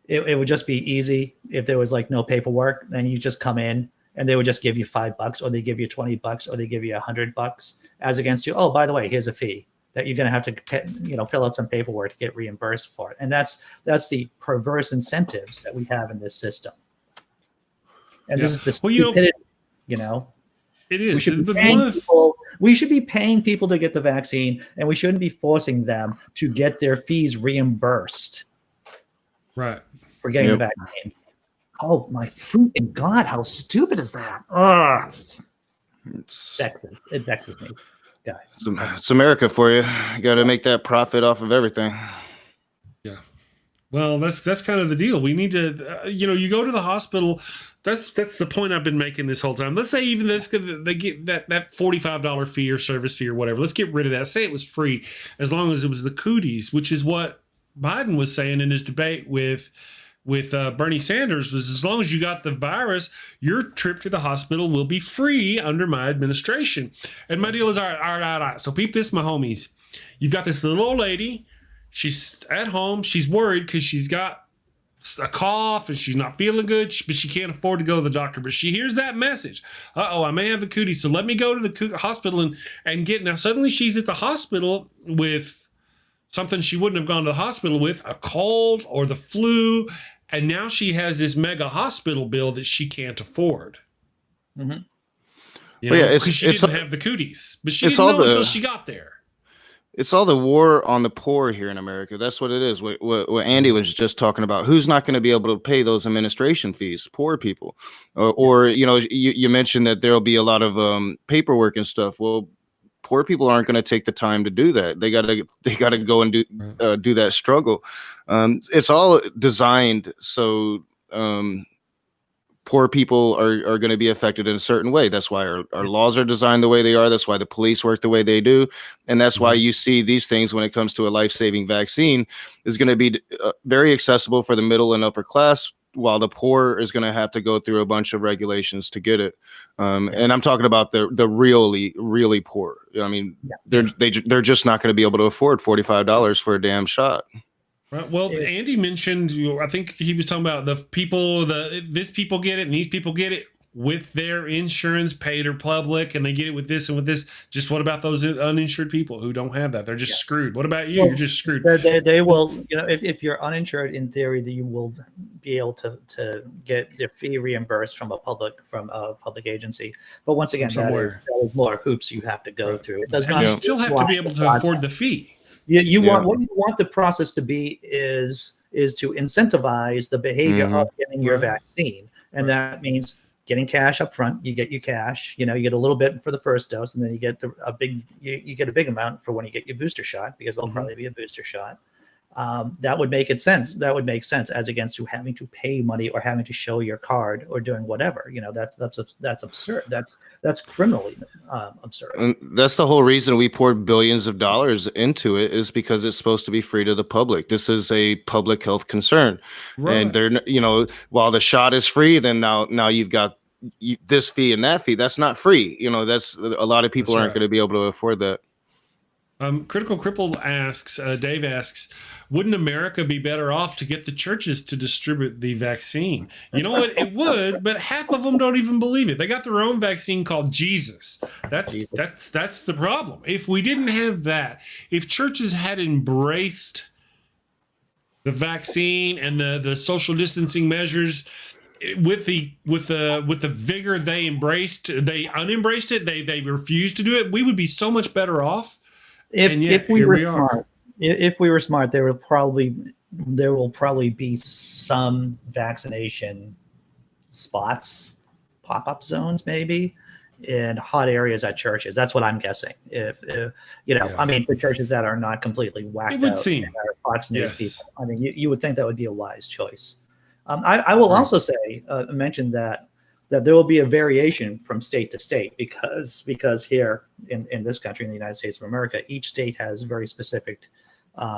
Speaker 13: It would just be easy if there was no paperwork, then you just come in and they would just give you $5, or they give you $20, or they give you $100 as against you. Oh, by the way, here's a fee that you're going to have to pay, fill out some paperwork to get reimbursed for it. And that's the perverse incentives that we have in this system. And this is the stupidity,
Speaker 1: It is.
Speaker 13: We should be paying people to get the vaccine, and we shouldn't be forcing them to get their fees reimbursed.
Speaker 1: Right.
Speaker 13: For getting the vaccine. Oh my freaking God, how stupid is that? Ugh. It vexes me, guys.
Speaker 5: It's America for you. You got to make that profit off of everything.
Speaker 1: Yeah. Well, that's kind of the deal. We need to, you go to the hospital. That's the point I've been making this whole time. Let's say even they get that $45 fee or service fee or whatever. Let's get rid of that. Say it was free as long as it was the cooties, which is what Biden was saying in his debate with Bernie Sanders, was as long as you got the virus, your trip to the hospital will be free under my administration. And my deal is, all right. So peep this, my homies. You've got this little old lady. She's at home. She's worried because she's got a cough and she's not feeling good, but she can't afford to go to the doctor. But she hears that message. I may have the cooties, so let me go to the hospital and get. Now, suddenly she's at the hospital with something she wouldn't have gone to the hospital with, a cold or the flu. And now she has this mega hospital bill that she can't afford.
Speaker 13: Mm-hmm.
Speaker 1: Because she didn't have the cooties. But she didn't know until she got there.
Speaker 5: It's all the war on the poor here in America. That's what it is. What Andy was just talking about. Who's not going to be able to pay those administration fees? Poor people. Or you mentioned that there'll be a lot of paperwork and stuff. Well, poor people aren't going to take the time to do that. They got to go and do that struggle. It's all designed so poor people are going to be affected in a certain way. That's why our laws are designed the way they are. That's why the police work the way they do. And that's why you see these things when it comes to a life-saving vaccine is going to be very accessible for the middle and upper class, while the poor is going to have to go through a bunch of regulations to get it. And I'm talking about the really poor. I mean, they're just not going to be able to afford $45 for a damn shot.
Speaker 1: Right. Well, Andy mentioned, I think he was talking about this people get it and these people get it with their insurance paid or public, and they get it with this and with this. Just what about those uninsured people who don't have that? They're just screwed. What about you? You're just screwed.
Speaker 13: They will, if you're uninsured, in theory, that you will be able to get their fee reimbursed from a public agency. But once again, that is more hoops you have to go through. It does not.
Speaker 1: You still have to be able to afford the fee.
Speaker 13: What you want the process to be is to incentivize the behavior of getting your vaccine, and that means getting cash up front. You get your cash. You get a little bit for the first dose, and then you get a big amount for when you get your booster shot, because there'll probably be a booster shot. That would make sense. That would make sense as against to having to pay money or having to show your card or doing whatever. That's absurd. That's criminally absurd.
Speaker 5: And that's the whole reason we poured billions of dollars into it, is because it's supposed to be free to the public. This is a public health concern, and while the shot is free, then now you've got this fee and that fee. That's not free. That's a lot of people aren't going to be able to afford that.
Speaker 1: Critical Crippled asks, Dave asks, wouldn't America be better off to get the churches to distribute the vaccine? You know what? It would, but half of them don't even believe it. They got their own vaccine called Jesus. That's the problem. If we didn't have that, if churches had embraced the vaccine and the social distancing measures with the vigor they embraced, they unembraced it, they refused to do it, we would be so much better off.
Speaker 13: If we were smart, there will probably be some vaccination spots, pop-up zones, maybe in hot areas at churches. That's what I'm guessing. I mean, for churches that are not completely whacked
Speaker 1: it would
Speaker 13: out,
Speaker 1: seem.
Speaker 13: Fox News people. I mean, you would think that would be a wise choice. I will also say, mention that there will be a variation from state to state because here in this country, in the United States of America, each state has very specific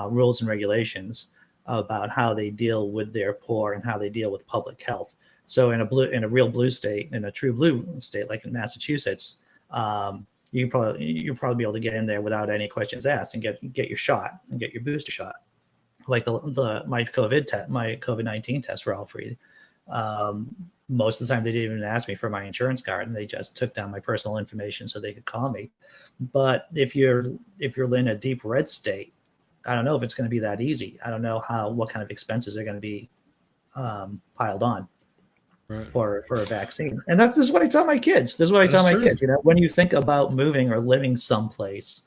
Speaker 13: rules and regulations about how they deal with their poor and how they deal with public health. So in a real blue state, in a true blue state like in Massachusetts, you'll probably be able to get in there without any questions asked and get your shot and get your booster shot. Like my COVID-19 tests were all free. Most of the time they didn't even ask me for my insurance card, and they just took down my personal information so they could call me. But if you're in a deep red state, I don't know if it's going to be that easy. I don't know what kind of expenses are going to be piled on for a vaccine. And this is what I tell my kids. This is what I tell my kids. When you think about moving or living someplace,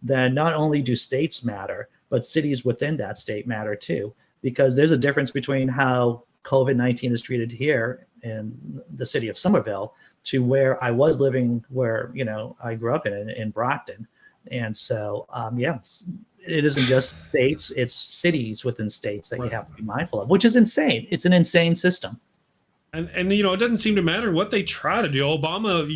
Speaker 13: then not only do states matter, but cities within that state matter too, because there's a difference between how COVID-19 is treated here in the city of Somerville to where I was living, where I grew up in Brockton, and so it isn't just states; it's cities within states that you have to be mindful of, which is insane. It's an insane system.
Speaker 1: And it doesn't seem to matter what they try to do. Obama,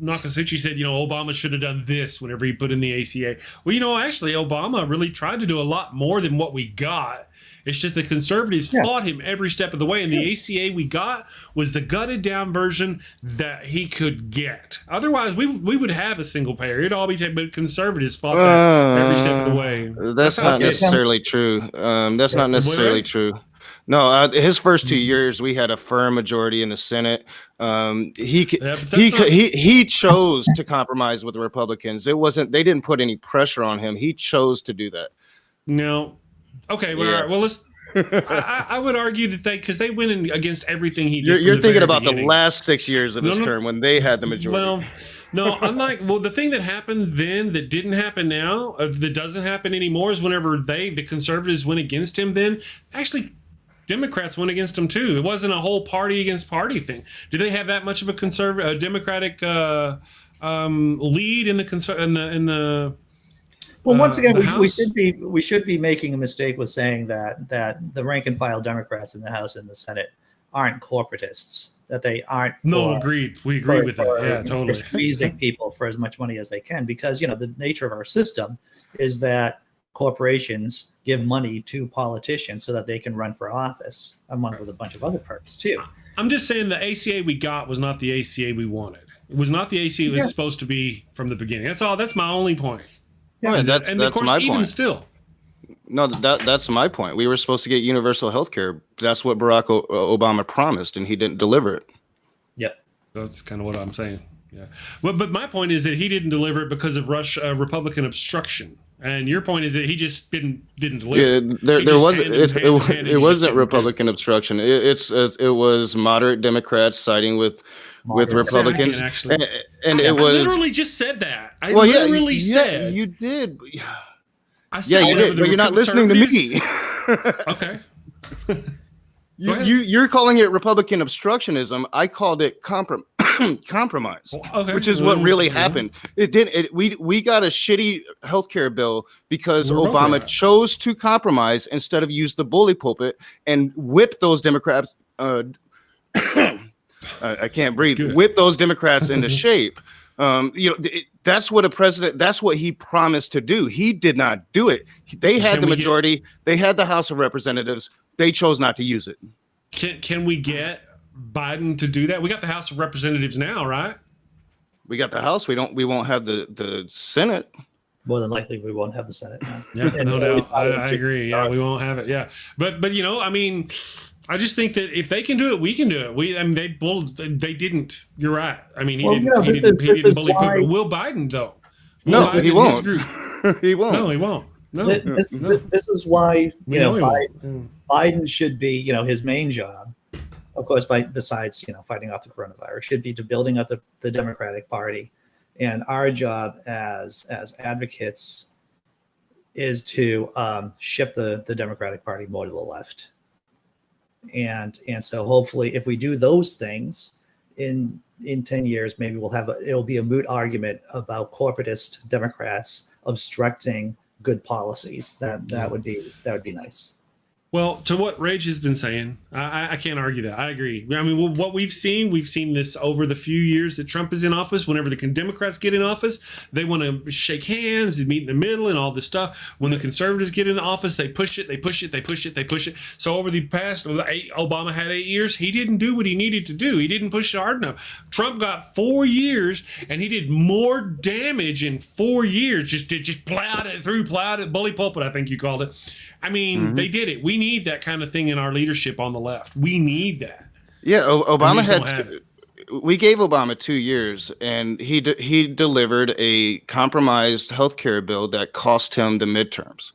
Speaker 1: Nokasuchi said, Obama should have done this whenever he put in the ACA. Well, actually, Obama really tried to do a lot more than what we got. It's just the conservatives fought him every step of the way, and the ACA we got was the gutted down version that he could get. Otherwise, we would have a single payer. It'd all be taken, but conservatives fought that every step of the way.
Speaker 5: That's not necessarily true. That's not necessarily true. No, his first 2 years, we had a firm majority in the Senate. He chose to compromise with the Republicans. They didn't put any pressure on him. He chose to do that.
Speaker 1: No. Okay. Well, all right, well, let's. I would argue that because they went in against everything he did.
Speaker 5: You're thinking about the last 6 years of his term when they had the majority.
Speaker 1: Well, no, the thing that happened then that didn't happen now, that doesn't happen anymore, is whenever the conservatives went against him. Then actually, Democrats went against him too. It wasn't a whole party against party thing. Do they have that much of a Democratic lead in the
Speaker 13: Well, once again, we should be making a mistake with saying that the rank and file Democrats in the House and the Senate aren't corporatists. That they aren't.
Speaker 1: Agreed. We agree with that. Yeah, totally.
Speaker 13: Squeezing people for as much money as they can, because the nature of our system is that corporations give money to politicians so that they can run for office, among with a bunch of other perks too.
Speaker 1: I'm just saying the ACA we got was not the ACA we wanted. It was not the ACA it was supposed to be from the beginning. That's all. That's my only point.
Speaker 5: Yeah, that's of course, my
Speaker 1: even
Speaker 5: point.
Speaker 1: Still.
Speaker 5: No, that's my point. We were supposed to get universal health care. That's what Barack Obama promised, and he didn't deliver it.
Speaker 13: Yeah.
Speaker 1: That's kind of what I'm saying. Yeah. But my point is that he didn't deliver it because of Republican obstruction. And your point is that he just didn't deliver.
Speaker 5: Yeah, it wasn't Republican obstruction. It was moderate Democrats siding with Republicans, and it was
Speaker 1: literally just said that. I literally said
Speaker 5: you did.
Speaker 1: I said
Speaker 5: you did, but you're not listening to me.
Speaker 1: Okay.
Speaker 5: You're calling it Republican obstructionism. I called it compromise, which is what really happened. It didn't. We got a shitty healthcare bill because Obama chose to compromise instead of use the bully pulpit and whip those Democrats. I can't breathe. Whip those Democrats into shape. That's what a president. That's what he promised to do. He did not do it. They had the majority. They had the House of Representatives. They chose not to use it.
Speaker 1: Can we get Biden to do that? We got the House of Representatives now, right?
Speaker 5: We got the House. We won't have the Senate.
Speaker 13: More than likely, we won't have the Senate now.
Speaker 1: Yeah, no doubt. I agree. Yeah, we won't have it. Yeah, but I mean, I just think that if they can do it, we can do it. They didn't. You're right. I mean, he didn't bully people. Will Biden though?
Speaker 5: He won't. He won't.
Speaker 1: No, he won't. No.
Speaker 13: This is why Biden should be his main job, of course, besides fighting off the coronavirus, should be to building up the Democratic Party, and our job as advocates is to shift the Democratic Party more to the left, and so hopefully if we do those things in 10 years, maybe it'll be a moot argument about corporatist Democrats obstructing good policies. That would be nice.
Speaker 1: Well, to what Rage has been saying, I can't argue that. I agree. I mean, what we've seen this over the few years that Trump is in office. Whenever the Democrats get in office, they want to shake hands and meet in the middle and all this stuff. When the conservatives get in office, they push it. So over the past, Obama had 8 years. He didn't do what he needed to do. He didn't push hard enough. Trump got 4 years, and he did more damage in 4 years. Just plowed it, bully pulpit, I think you called it. I mean, they did it. We need that kind of thing in our leadership on the left. We need that.
Speaker 5: Yeah, Obama we gave Obama 2 years, and he delivered a compromised healthcare bill that cost him the midterms.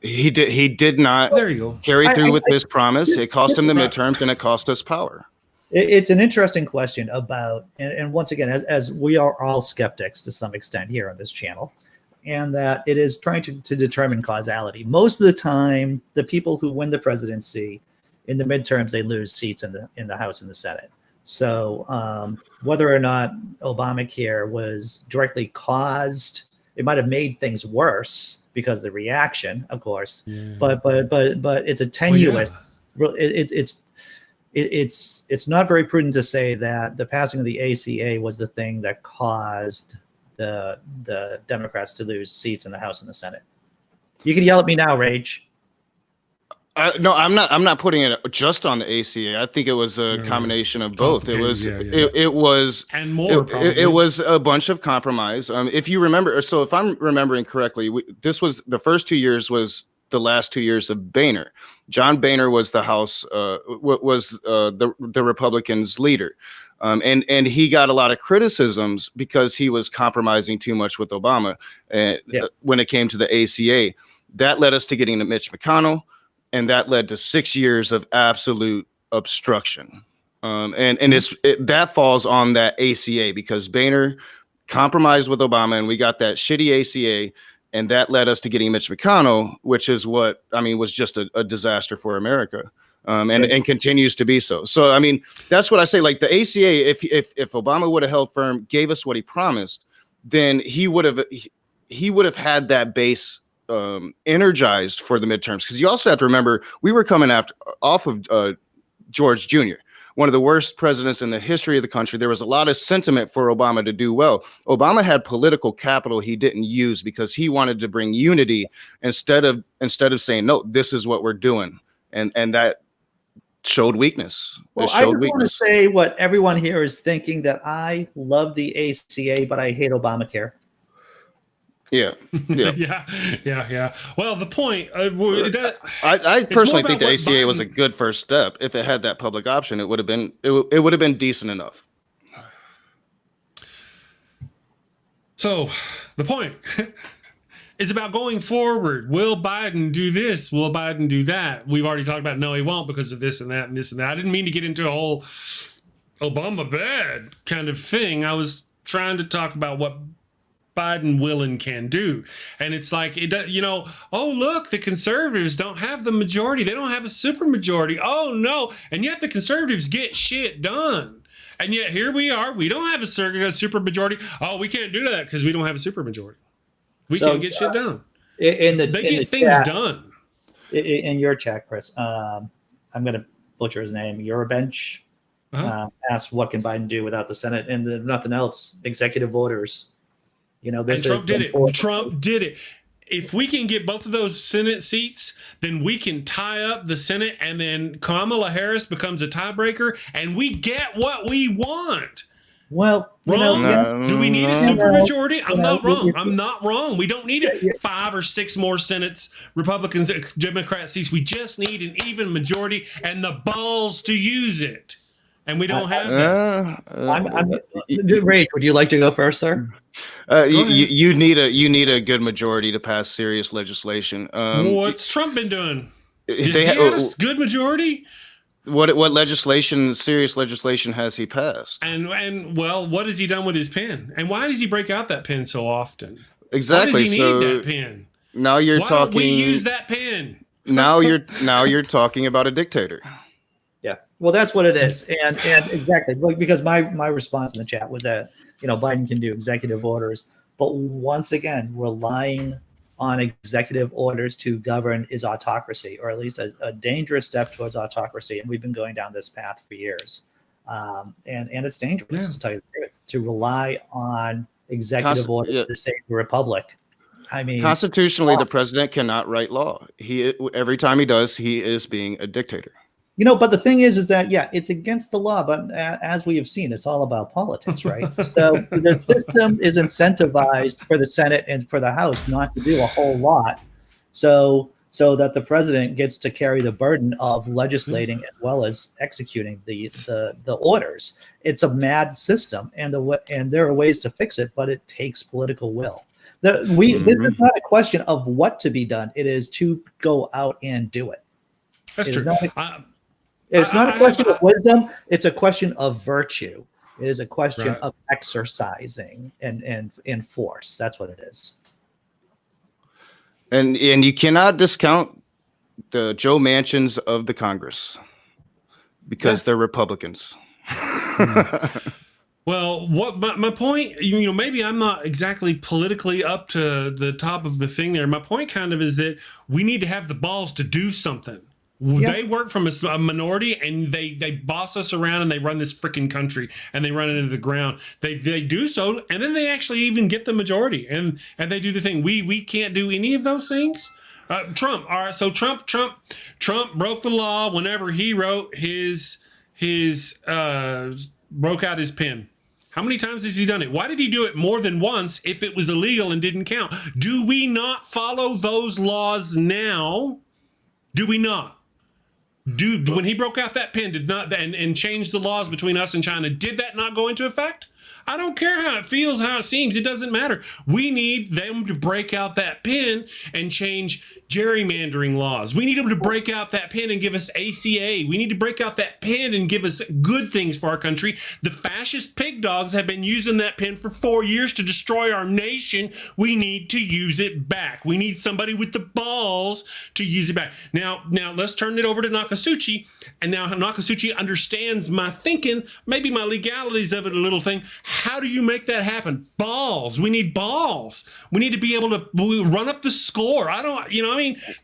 Speaker 5: He did not carry through with his promise. It cost him the midterms, and it cost us power.
Speaker 13: It's an interesting question about, and once again, as we are all skeptics to some extent here on this channel, and that it is trying to determine causality. Most of the time, the people who win the presidency in the midterms, they lose seats in the House and the Senate. So whether or not Obamacare was directly caused, it might have made things worse because of the reaction, of course.
Speaker 1: Yeah.
Speaker 13: But it's a tenuous. It's not very prudent to say that the passing of the ACA was the thing that caused the Democrats to lose seats in the House and the Senate. You can yell at me now, Rage.
Speaker 5: No, I'm not putting it just on the ACA. I think it was a combination of both.
Speaker 1: Okay,
Speaker 5: It was
Speaker 1: and more.
Speaker 5: It was a bunch of compromise. If you remember, so if I'm remembering correctly, this was the first 2 years was the last 2 years of Boehner. John Boehner was the House the Republicans' leader, and he got a lot of criticisms because he was compromising too much with Obama when it came to the ACA. That led us to getting to Mitch McConnell. And that led to 6 years of absolute obstruction. That falls on that ACA because Boehner compromised with Obama and we got that shitty ACA. And that led us to getting Mitch McConnell, which is was just a disaster for America and continues to be so. So, I mean, that's what I say. Like the ACA, if Obama would have held firm, gave us what he promised, then he would have had that base energized for the midterms, because you also have to remember we were coming off of George Jr., one of the worst presidents in the history of the country. There was a lot of sentiment for Obama to do well. Obama had political capital he didn't use because he wanted to bring unity instead of saying, no, this is what we're doing, and that showed weakness.
Speaker 13: Well, I just want to say what everyone here is thinking, that I love the ACA, but I hate Obamacare.
Speaker 5: Yeah.
Speaker 1: Well, the point.
Speaker 5: I personally think the ACA was a good first step. If it had that public option, it would have been decent enough.
Speaker 1: So the point is about going forward. Will Biden do this? Will Biden do that? We've already talked about no, he won't because of this and that and this and that. I didn't mean to get into a whole Obama bad kind of thing. I was trying to talk about what Biden will and can do. And it's like, oh, look, the conservatives don't have the majority. They don't have a super majority. Oh, no. And yet the conservatives get shit done. And yet here we are. We don't have a super majority. Oh, we can't do that because we don't have a super majority. We can't get shit done. They get things done.
Speaker 13: In your chat, Chris, I'm going to butcher his name. Eurobench asked, what can Biden do without the Senate? And nothing else, executive orders.
Speaker 1: Trump did it. Trump did it. If we can get both of those Senate seats, then we can tie up the Senate, and then Kamala Harris becomes a tiebreaker, and we get what we want.
Speaker 13: Well,
Speaker 1: wrong? Do we need a supermajority? I'm not wrong. I'm not wrong. We don't need 5 or 6 more Senates, Republicans, Democrat seats. We just need an even majority and the balls to use it. And we don't have that.
Speaker 13: Rage, would you like to go first, sir?
Speaker 5: You need a good majority to pass serious legislation.
Speaker 1: What's Trump been doing? Does he have a good majority?
Speaker 5: What serious legislation has he passed?
Speaker 1: And what has he done with his pen? And why does he break out that pen so often?
Speaker 5: Exactly.
Speaker 1: Why does he need that pen?
Speaker 5: Now you're
Speaker 1: why
Speaker 5: talking.
Speaker 1: Don't we use that pen?
Speaker 5: Now you're talking about a dictator.
Speaker 13: Yeah. Well, that's what it is, and exactly because my response in the chat was that Biden can do executive orders, but once again, relying on executive orders to govern is autocracy, or at least a dangerous step towards autocracy. And we've been going down this path for years, and it's dangerous to tell you the truth to rely on executive orders to save the republic. I mean,
Speaker 5: constitutionally, the president cannot write law. Every time he does, he is being a dictator.
Speaker 13: But the thing is that, it's against the law, but as we have seen, it's all about politics, right? So the system is incentivized for the Senate and for the House not to do a whole lot, so that the president gets to carry the burden of legislating as well as executing the orders. It's a mad system, and there are ways to fix it, but it takes political will. This is not a question of what to be done. It is to go out and do it.
Speaker 1: That's true.
Speaker 13: It's not a question of wisdom. It's a question of virtue. It is a question of exercising and force. That's what it is.
Speaker 5: And you cannot discount the Joe Manchins of the Congress because they're Republicans.
Speaker 1: Well, what my point, maybe I'm not exactly politically up to the top of the thing there. My point kind of is that we need to have the balls to do something. Yeah. They work from a minority, and they boss us around, and they run this freaking country, and they run it into the ground. They do so, and then they actually even get the majority, and they do the thing. We can't do any of those things. Trump. All right. So Trump broke the law whenever he wrote his broke out his pen. How many times has he done it? Why did he do it more than once if it was illegal and didn't count? Do we not follow those laws now? Do we not? When he broke out that pen, did not and changed the laws between us and China, did that not go into effect? I don't care how it feels, how it seems. It doesn't matter. We need them to break out that pen and change gerrymandering laws. We need them to break out that pen and give us ACA. We need to break out that pen and give us good things for our country. The fascist pig dogs have been using that pen for 4 years to destroy our nation. We need to use it back. We need somebody with the balls to use it back. Now let's turn it over to Nokasuchi. And now Nokasuchi understands my thinking, maybe my legalities of it, a little thing. How do you make that happen? Balls. We need balls. We need to be able to run up the score.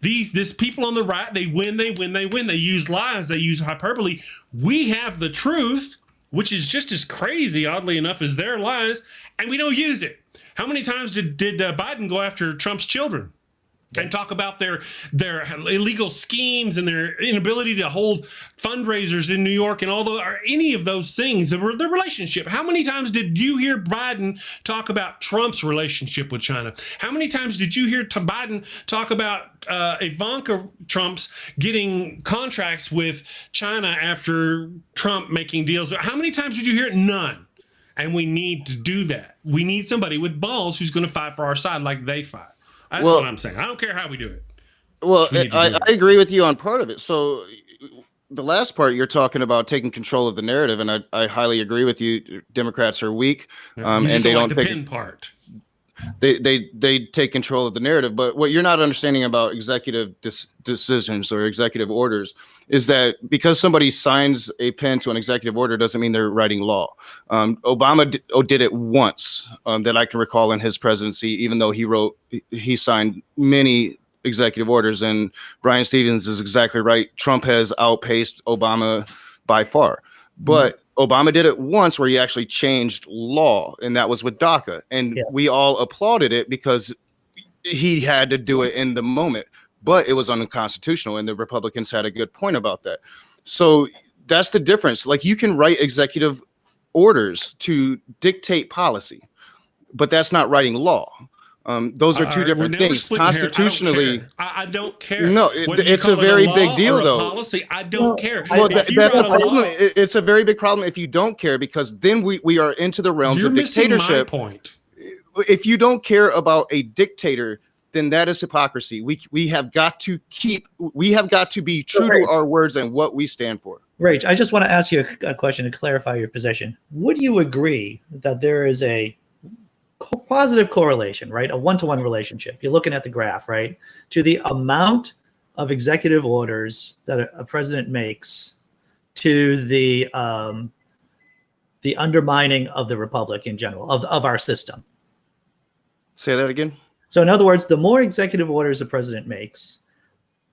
Speaker 1: These people on the right, they win. They use lies. They use hyperbole. We have the truth, which is just as crazy, oddly enough, as their lies, and we don't use it. How many times did Biden go after Trump's children? And talk about their illegal schemes and their inability to hold fundraisers in New York and any of those things, the relationship. How many times did you hear Biden talk about Trump's relationship with China? How many times did you hear Biden talk about Ivanka Trump's getting contracts with China after Trump making deals? How many times did you hear it? None. And we need to do that. We need somebody with balls who's going to fight for our side like they fight. That's what I'm saying. I don't care how we do it.
Speaker 5: Well, I agree with you on part of it. So the last part, you're talking about taking control of the narrative, and I highly agree with you. Democrats are weak, and they don't
Speaker 1: take the pin part.
Speaker 5: They take control of the narrative. But what you're not understanding about executive decisions or executive orders is that because somebody signs a pen to an executive order doesn't mean they're writing law. Obama did it once that I can recall in his presidency, even though he signed many executive orders. And Brian Stevens is exactly right. Trump has outpaced Obama by far. But Obama did it once where he actually changed law, and that was with DACA. And we all applauded it because he had to do it in the moment. But it was unconstitutional, and the Republicans had a good point about that. So that's the difference. Like, you can write executive orders to dictate policy, but that's not writing law. Those are two different things. Constitutionally,
Speaker 1: I don't care.
Speaker 5: No, it's a very big deal, though.
Speaker 1: Policy, I don't care.
Speaker 5: Well, that's a problem. It's a very big problem if you don't care, because then we are into the realms of dictatorship.
Speaker 1: My point.
Speaker 5: If you don't care about a dictator, then that is hypocrisy. We have got to be true to our words and what we stand for.
Speaker 13: Rach, I just want to ask you a question to clarify your position. Would you agree that there is a positive correlation, right? A one-to-one relationship. You're looking at the graph, right? To the amount of executive orders that a president makes to the undermining of the republic in general, of our system.
Speaker 5: Say that again.
Speaker 13: So in other words, the more executive orders a president makes,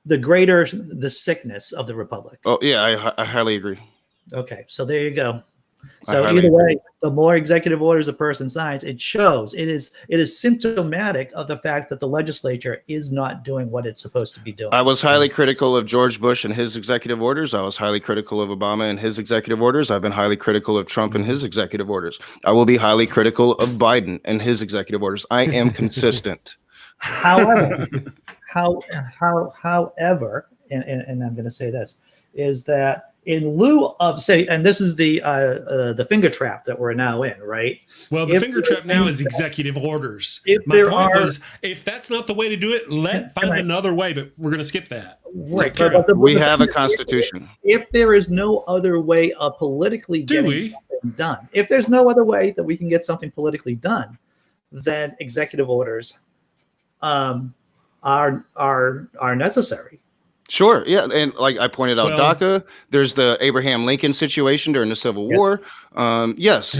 Speaker 13: the greater the sickness of the republic.
Speaker 5: Oh, yeah, I highly agree.
Speaker 13: Okay, so there you go. So either way, the more executive orders a person signs, it shows, it is symptomatic of the fact that the legislature is not doing what it's supposed to be doing.
Speaker 5: I was highly critical of George Bush and his executive orders. I was highly critical of Obama and his executive orders. I've been highly critical of Trump and his executive orders. I will be highly critical of Biden and his executive orders. I am consistent.
Speaker 13: However, and I'm going to say this, is that in lieu of, say, and this is the finger trap that we're now in, right?
Speaker 1: Well, the finger trap now is executive orders. My point was, if that's not the way to do it, find another way, but we're going to skip that.
Speaker 13: Right.
Speaker 5: We have a constitution.
Speaker 13: If there is no other way of politically getting something done, if there's no other way that we can get something politically done, then executive orders are necessary.
Speaker 5: Sure. Yeah. And like I pointed out,
Speaker 1: Well-
Speaker 5: DACA, there's the Abraham Lincoln situation during the Civil War. Yes,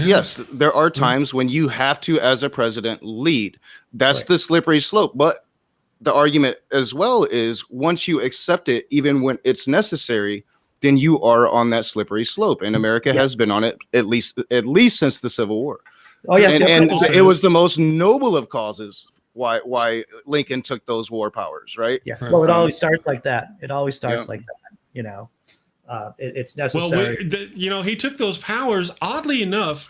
Speaker 5: there are times when you have to, as a president, lead. That's the slippery slope. But the argument as well is once you accept it, even when it's necessary, then you are on that slippery slope. And America has been on it at least since the Civil War.
Speaker 13: Oh, yeah.
Speaker 5: And it was the most noble of causes why Lincoln took those war powers, right?
Speaker 13: Yeah. Well, it always starts like that. It always starts like that. You know, it's necessary.
Speaker 1: Well, he took those powers. Oddly enough,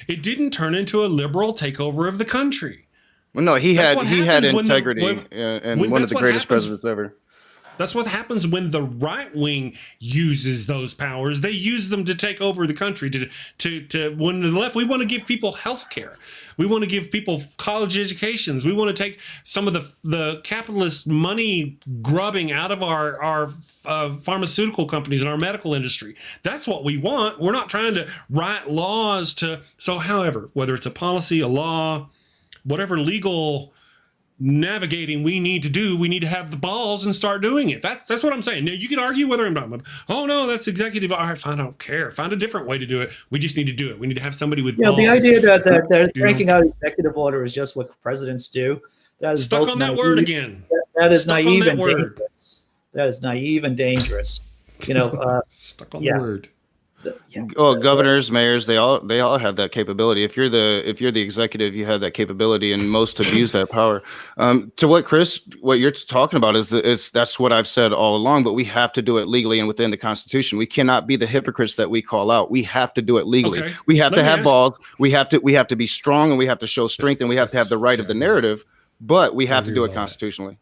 Speaker 1: it didn't turn into a liberal takeover of the country.
Speaker 5: Well, no, he had
Speaker 1: happens when
Speaker 5: integrity and one of the greatest presidents ever.
Speaker 1: That's what happens when the right wing uses those powers. They use them to take over the country. To when the left, we want to give people health care. We want to give people college educations. We want to take some of the capitalist money grubbing out of our pharmaceutical companies and our medical industry. That's what we want. We're not trying to write laws however, whether it's a policy, a law, whatever legal navigating we need to do, we need to have the balls and start doing it. That's what I'm saying. Now, you can argue whether I'm not, oh no, that's executive. All right, fine, I don't care. Find a different way to do it. We just need to do it. We need to have somebody with balls.
Speaker 13: The idea that they're cranking out executive order is just what presidents do. That is
Speaker 1: stuck on that word again.
Speaker 13: That is naive and dangerous. That is naive and dangerous.
Speaker 1: Stuck on the word.
Speaker 5: Governors, mayors, they all have that capability. If you're the executive, you have that capability, and most abuse that power. To what you're talking about is that's what I've said all along. But we have to do it legally and within the Constitution. We cannot be the hypocrites that we call out. We have to do it legally.
Speaker 1: Okay.
Speaker 5: We have to have balls. We have to be strong, and we have to show strength, and we have to have the right of the narrative. But we have to do it constitutionally.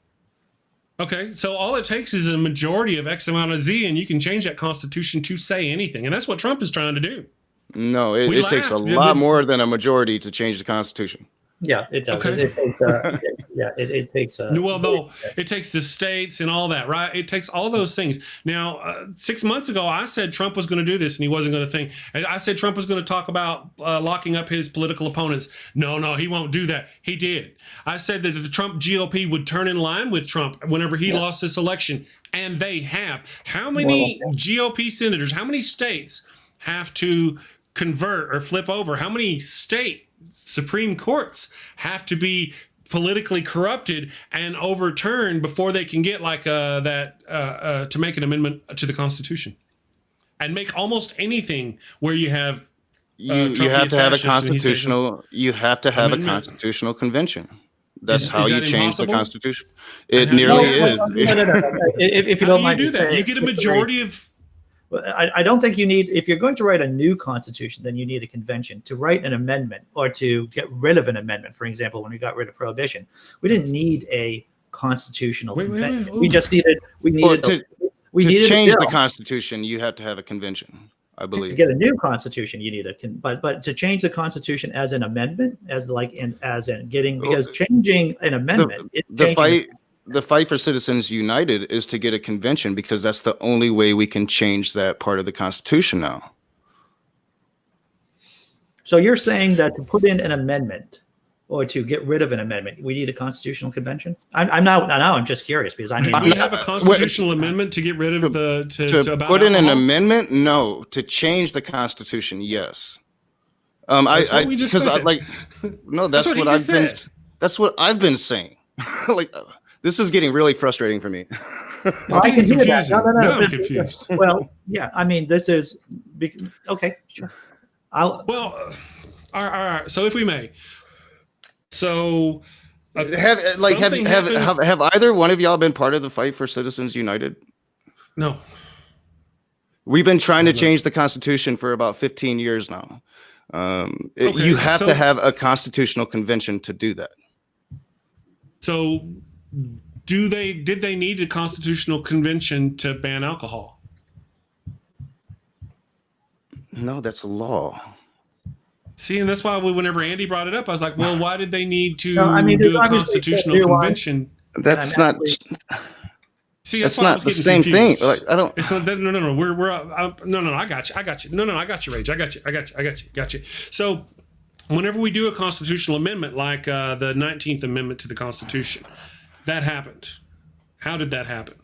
Speaker 1: Okay, so all it takes is a majority of X amount of Z, and you can change that Constitution to say anything. And that's what Trump is trying to do.
Speaker 5: No, it takes a lot more than a majority to change the Constitution.
Speaker 13: Yeah, it does.
Speaker 1: Okay.
Speaker 13: It takes.
Speaker 1: It takes the states and all that, right? It takes all those things. Now, 6 months ago, I said Trump was going to do this, and he wasn't going to think. I said Trump was going to talk about locking up his political opponents. No, he won't do that. He did. I said that the Trump GOP would turn in line with Trump whenever he lost this election, and they have. How many GOP senators? How many states have to convert or flip over? How many state Supreme Courts have to be politically corrupted and overturned before they can get to make an amendment to the Constitution and make almost anything where you have
Speaker 5: you have to have a constitutional constitutional convention. That's how you change the Constitution. It nearly is.
Speaker 13: No. If you don't mind,
Speaker 1: do that. You get a majority of.
Speaker 13: I don't think you need, if you're going to write a new constitution, then you need a convention. To write an amendment or to get rid of an amendment, for example, when we got rid of prohibition, we didn't need a constitutional convention. We just needed,
Speaker 5: to change the Constitution, you have to have a convention, I believe.
Speaker 13: To get a new constitution, you need but to change the Constitution as an amendment, because changing an amendment,
Speaker 5: the fight for Citizens United is to get a convention because that's the only way we can change that part of the Constitution now.
Speaker 13: So you're saying that to put in an amendment or to get rid of an amendment, we need a constitutional convention? I'm just curious because
Speaker 1: we have a constitutional amendment to get rid of
Speaker 5: to put in an amendment? No. To change the Constitution, yes. That's what I've been saying. This is getting really frustrating for me.
Speaker 13: I can hear that. No,
Speaker 1: I'm confused.
Speaker 13: Well, yeah, I mean, this is okay. Sure.
Speaker 1: All right. So, if we may,
Speaker 5: have either one of y'all been part of the fight for Citizens United?
Speaker 1: No.
Speaker 5: We've been trying to change the Constitution for about 15 years now. You have to have a constitutional convention to do that.
Speaker 1: So, did they need a constitutional convention to ban alcohol?
Speaker 5: No, that's a law.
Speaker 1: See, and that's why whenever Andy brought it up, I was like, well, why did they need to do a constitutional convention?
Speaker 5: That's not.
Speaker 1: See,
Speaker 5: that's not the same thing. I don't.
Speaker 1: It's not. No. No. I got you. No. I got you, Rage. I got you. So, whenever we do a constitutional amendment, like the 19th Amendment to the Constitution, that happened. How did that happen?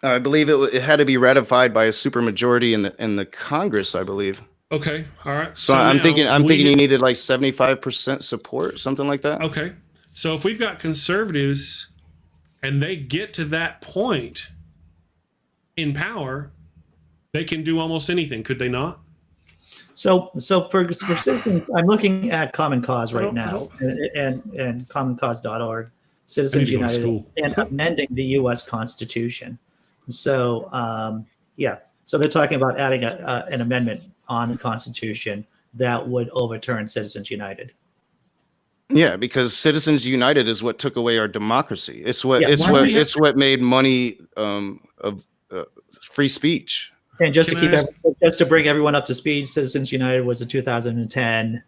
Speaker 5: I believe it had to be ratified by a supermajority in the Congress, I believe.
Speaker 1: Okay, all right.
Speaker 5: So I'm thinking you needed like 75% support, something like that.
Speaker 1: Okay, so if we've got conservatives and they get to that point in power, they can do almost anything, could they not?
Speaker 13: So for citizens, I'm looking at Common Cause right now and commoncause.org, Citizens United, and amending the U.S. Constitution. So so they're talking about adding an amendment on the Constitution that would overturn Citizens United.
Speaker 5: Yeah, because Citizens United is what took away our democracy. It's what made money of free speech.
Speaker 13: And just to bring everyone up to speed, Citizens United was a 2010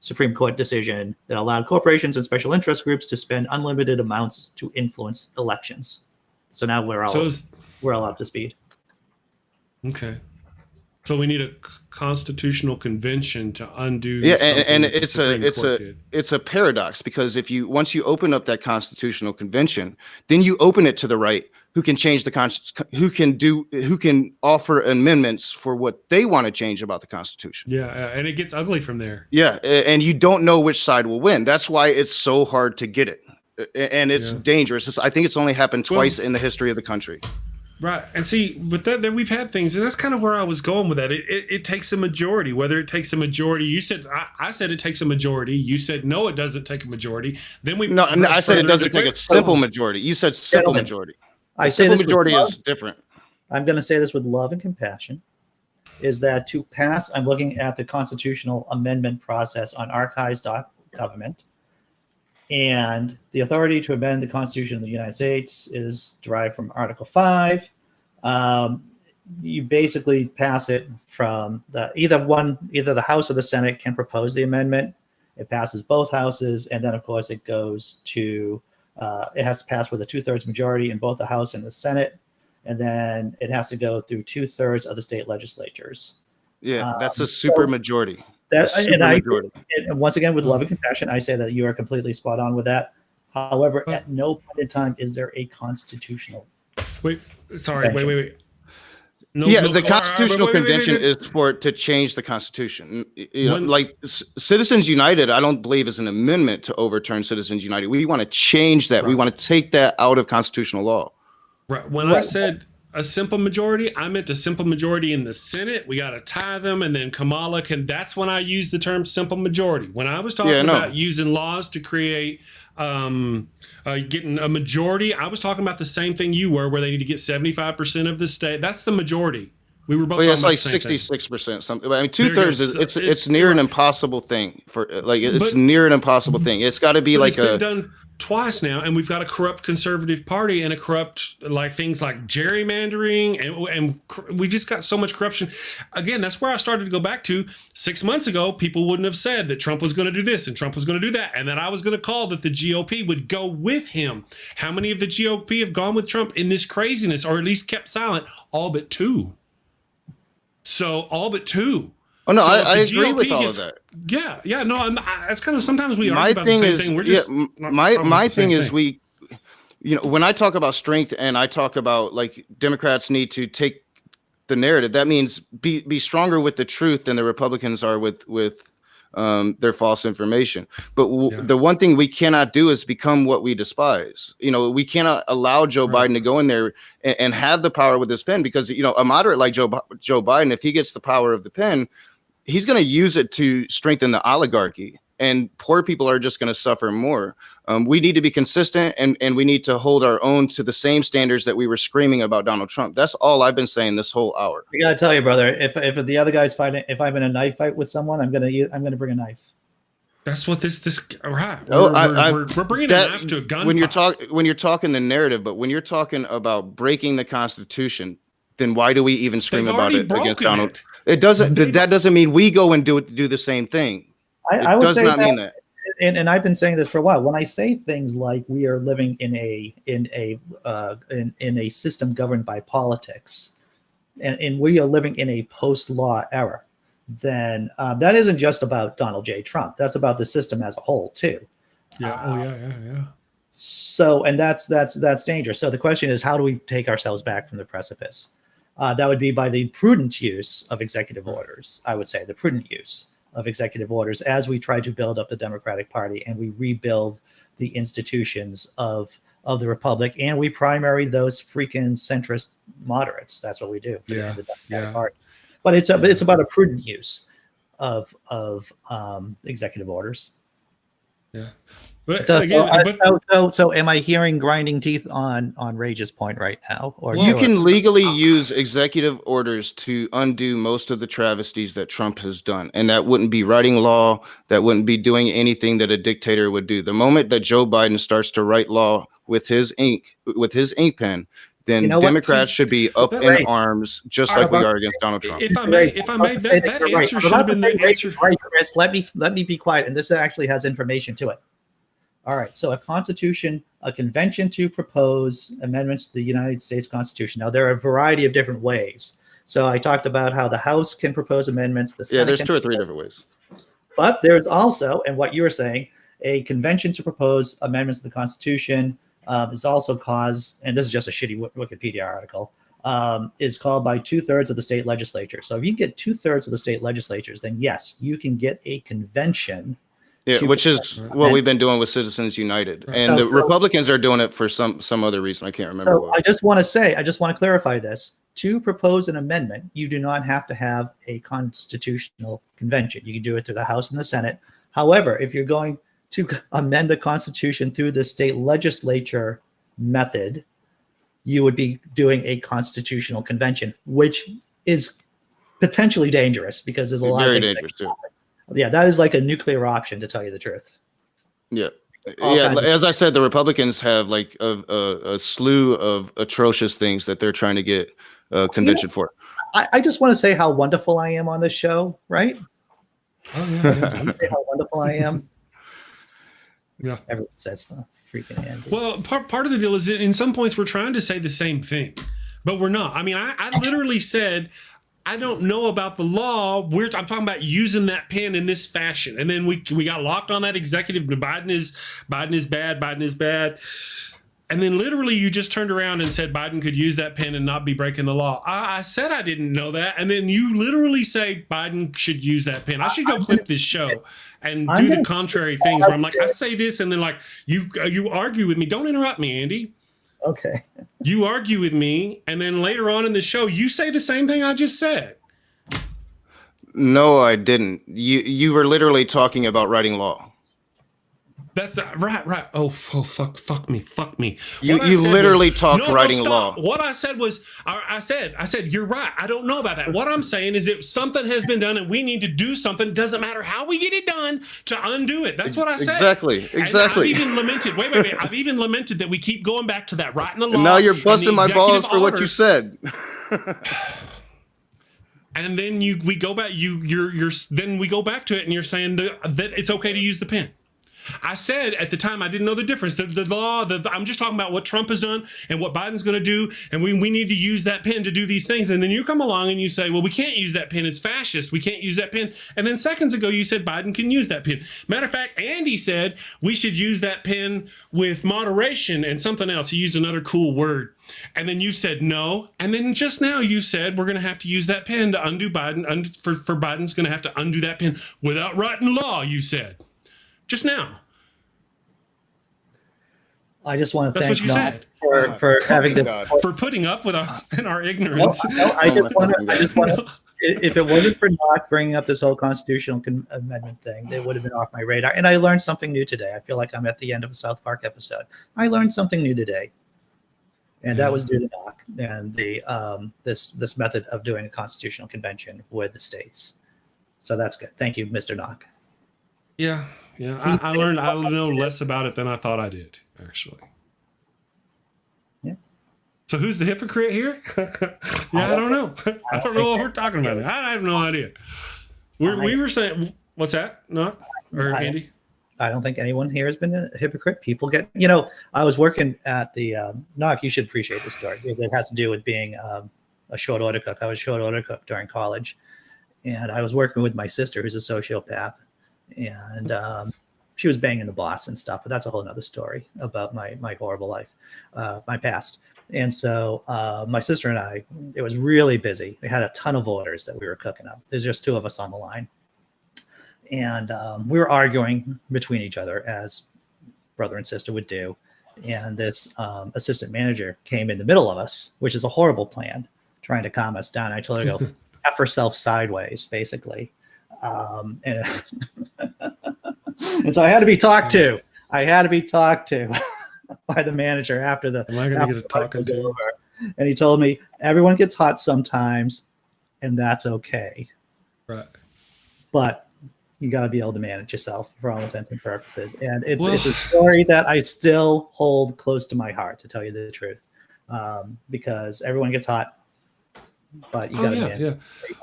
Speaker 13: Supreme Court decision that allowed corporations and special interest groups to spend unlimited amounts to influence elections. So now we're all up to speed.
Speaker 1: Okay. So we need a constitutional convention to undo.
Speaker 5: Yeah, and it's a paradox, because once you open up that constitutional convention, then you open it to the right, who can change who can offer amendments for what they want to change about the Constitution.
Speaker 1: Yeah, and it gets ugly from there.
Speaker 5: Yeah, and you don't know which side will win. That's why it's so hard to get it, and it's dangerous. I think it's only happened twice in the history of the country.
Speaker 1: Right, and see, with that we've had things, and that's kind of where I was going with that. It takes a majority. Whether it takes a majority, you said I said it takes a majority. You said no, it doesn't take a majority. Then
Speaker 5: I said it doesn't take a simple majority. You said simple majority.
Speaker 13: I say this
Speaker 5: majority is different.
Speaker 13: I'm going to say this with love and compassion, is that to pass, I'm looking at the constitutional amendment process on archives.government, and the authority to amend the Constitution of the United States is derived from Article 5. You basically pass it from either the House or the Senate can propose the amendment. It passes both houses, and then of course it goes to it has to pass with a 2/3 majority in both the House and the Senate, and then it has to go through 2/3 of the state legislatures.
Speaker 5: Yeah, that's a super majority.
Speaker 13: And once again, with love and compassion, I say that you are completely spot on with that. However, at no point in time is there a constitutional.
Speaker 1: Wait. No,
Speaker 5: the Constitutional Convention is to change the Constitution. Like Citizens United, I don't believe is an amendment to overturn Citizens United. We want to change that. Right. We want to take that out of constitutional law.
Speaker 1: Right. When I said a simple majority, I meant a simple majority in the Senate. We got to tie them, and then Kamala can. That's when I used the term simple majority. When I was talking about using laws to create getting a majority, I was talking about the same thing you were, where they need to get 75% of the state. That's the majority. We were both.
Speaker 5: Well, it's like 66%. Something. I mean, 2/3 is it's near an impossible thing near an impossible thing. It's got to be like
Speaker 1: been done twice now, and we've got a corrupt conservative party and a corrupt things like gerrymandering, and we've just got so much corruption. Again, that's where I started to go back to 6 months ago. People wouldn't have said that Trump was going to do this and Trump was going to do that, and that I was going to call that the GOP would go with him. How many of the GOP have gone with Trump in this craziness, or at least kept silent? All but two. So all but two.
Speaker 5: Oh no, I agree with all of that.
Speaker 1: Yeah, no, that's kind of sometimes we argue about the same thing. We're just
Speaker 5: my thing is when I talk about strength and I talk about Democrats need to take the narrative, that means be stronger with the truth than the Republicans are with their false information. But the one thing we cannot do is become what we despise. We cannot allow Joe Biden to go in there and have the power with his pen, because a moderate like Joe Biden, if he gets the power of the pen, he's going to use it to strengthen the oligarchy, and poor people are just going to suffer more. We need to be consistent, and we need to hold our own to the same standards that we were screaming about Donald Trump. That's all I've been saying this whole hour.
Speaker 13: I gotta tell you, brother, if the other guy's fighting, if I'm in a knife fight with someone, I'm gonna bring a knife.
Speaker 1: That's what this right. We're bringing a knife to a gun.
Speaker 5: When you're talking the narrative, but when you're talking about breaking the Constitution, then why do we even scream about it against Donald? It doesn't. That doesn't mean we go and do the same thing.
Speaker 13: I would say mean that. And I've been saying this for a while. When I say things like we are living in a system governed by politics, and we are living in a post-law era, then that isn't just about Donald J. Trump. That's about the system as a whole too.
Speaker 1: Yeah. Yeah.
Speaker 13: So, and that's dangerous. So the question is, how do we take ourselves back from the precipice? That would be by the prudent use of executive orders. I would say the prudent use of executive orders as we try to build up the Democratic Party and we rebuild the institutions of the Republic, and we primary those freaking centrist moderates. That's what we do for the Democratic Party. But it's about a prudent use of executive orders.
Speaker 1: Yeah. But
Speaker 13: So,
Speaker 1: again,
Speaker 13: so am I hearing grinding teeth on Rage's point right now? Or
Speaker 5: you can legally use executive orders to undo most of the travesties that Trump has done. And that wouldn't be writing law. That wouldn't be doing anything that a dictator would do. The moment that Joe Biden starts to write law with his ink pen, then Democrats should be up in arms, just like we are against Donald Trump.
Speaker 1: If I may, that answer should have been the answer.
Speaker 13: Right, Chris, let me be quiet. And this actually has information to it. All right, so a convention to propose amendments to the United States Constitution. Now, there are a variety of different ways. So I talked about how the House can propose amendments. The Senate
Speaker 5: there's 2 or 3 different ways.
Speaker 13: But there's also, and what you were saying, a convention to propose amendments to the Constitution is also caused, and this is just a shitty Wikipedia article, is called by 2/3 of the state legislature. So if you get 2/3 of the state legislatures, then yes, you can get a convention.
Speaker 5: Yeah, which is what we've been doing with Citizens United, and the Republicans are doing it for some other reason. I can't remember.
Speaker 13: So I just want to clarify this. To propose an amendment, you do not have to have a constitutional convention. You can do it through the House and the Senate. However, if you're going to amend the Constitution through the state legislature method, you would be doing a constitutional convention, which is potentially dangerous because there's a lot of things
Speaker 5: dangerous too.
Speaker 13: Yeah, that is like a nuclear option, to tell you the truth.
Speaker 5: Yeah. As I said, the Republicans have like a slew of atrocious things that they're trying to get a convention for.
Speaker 13: I just want to say how wonderful I am on this show, right?
Speaker 1: Oh, yeah.
Speaker 13: Say how wonderful I am.
Speaker 1: Yeah.
Speaker 13: Everyone says freaking Andy.
Speaker 1: Well, part of the deal is that in some points we're trying to say the same thing, but we're not. I mean, I literally said, I don't know about the law. I'm talking about using that pen in this fashion. And then we got locked on that executive. Biden is bad. And then literally you just turned around and said Biden could use that pen and not be breaking the law. I said I didn't know that. And then you literally say Biden should use that pen. I should go clip this show and do the contrary things where I'm like, I say this and then like you argue with me. Don't interrupt me, Andy.
Speaker 13: Okay.
Speaker 1: You argue with me, and then later on in the show, you say the same thing I just said.
Speaker 5: No, I didn't. You were literally talking about writing law.
Speaker 1: That's right. Oh, fuck me.
Speaker 5: You literally talked writing law.
Speaker 1: What I said was, I said, you're right. I don't know about that. What I'm saying is that something has been done and we need to do something. It doesn't matter how we get it done to undo it. That's what I said.
Speaker 5: Exactly.
Speaker 1: And I've even lamented, wait. I've even lamented that we keep going back to that writing the law.
Speaker 5: And now you're busting my balls for what you said.
Speaker 1: And then we go back. Then we go back to it, and you're saying that it's okay to use the pen. I said at the time I didn't know the difference. The law. I'm just talking about what Trump has done and what Biden's going to do, and we need to use that pen to do these things. And then you come along and you say, "Well, we can't use that pen. It's fascist. We can't use that pen." And then seconds ago you said Biden can use that pen. Matter of fact, Andy said we should use that pen with moderation and something else. He used another cool word. And then you said no. And then just now you said we're going to have to use that pen to undo Biden. For Biden's going to have to undo that pen without writing law. You said. Just now.
Speaker 13: I just want to
Speaker 1: That's
Speaker 13: thank
Speaker 1: what you
Speaker 13: Nock
Speaker 1: said.
Speaker 13: for having the
Speaker 1: for putting up with us and our ignorance.
Speaker 13: I just want to. If it wasn't for Nock bringing up this whole constitutional amendment thing, they would have been off my radar. And I learned something new today. I feel like I'm at the end of a South Park episode. I learned something new today, and that was due to Nock and the this method of doing a constitutional convention with the states. So that's good. Thank you, Mr. Nock.
Speaker 1: Yeah. I learned. I know less about it than I thought I did, actually.
Speaker 13: Yeah.
Speaker 1: So who's the hypocrite here? I don't know. I don't know what we're talking about. I have no idea. We were saying, what's that? Not or Andy?
Speaker 13: I don't think anyone here has been a hypocrite. People get, I was working at the Nock. You should appreciate this story. It has to do with being a short order cook. I was a short order cook during college, and I was working with my sister, who's a sociopath. And she was banging the boss and stuff, but that's a whole nother story about my horrible life, my past. And so my sister and I, it was really busy. We had a ton of orders that we were cooking up. There's just two of us on the line. And we were arguing between each other as brother and sister would do. And this assistant manager came in the middle of us, which is a horrible plan, trying to calm us down. I told her to go F herself sideways, basically. And so I had to be talked to. By the manager after the.
Speaker 1: Am I going to get a talking to?
Speaker 13: Over. And he told me everyone gets hot sometimes, and that's okay.
Speaker 1: Right.
Speaker 13: But you got to be able to manage yourself for all intents and purposes. And it's a story that I still hold close to my heart, to tell you the truth, because everyone gets hot, but you got to
Speaker 1: yeah.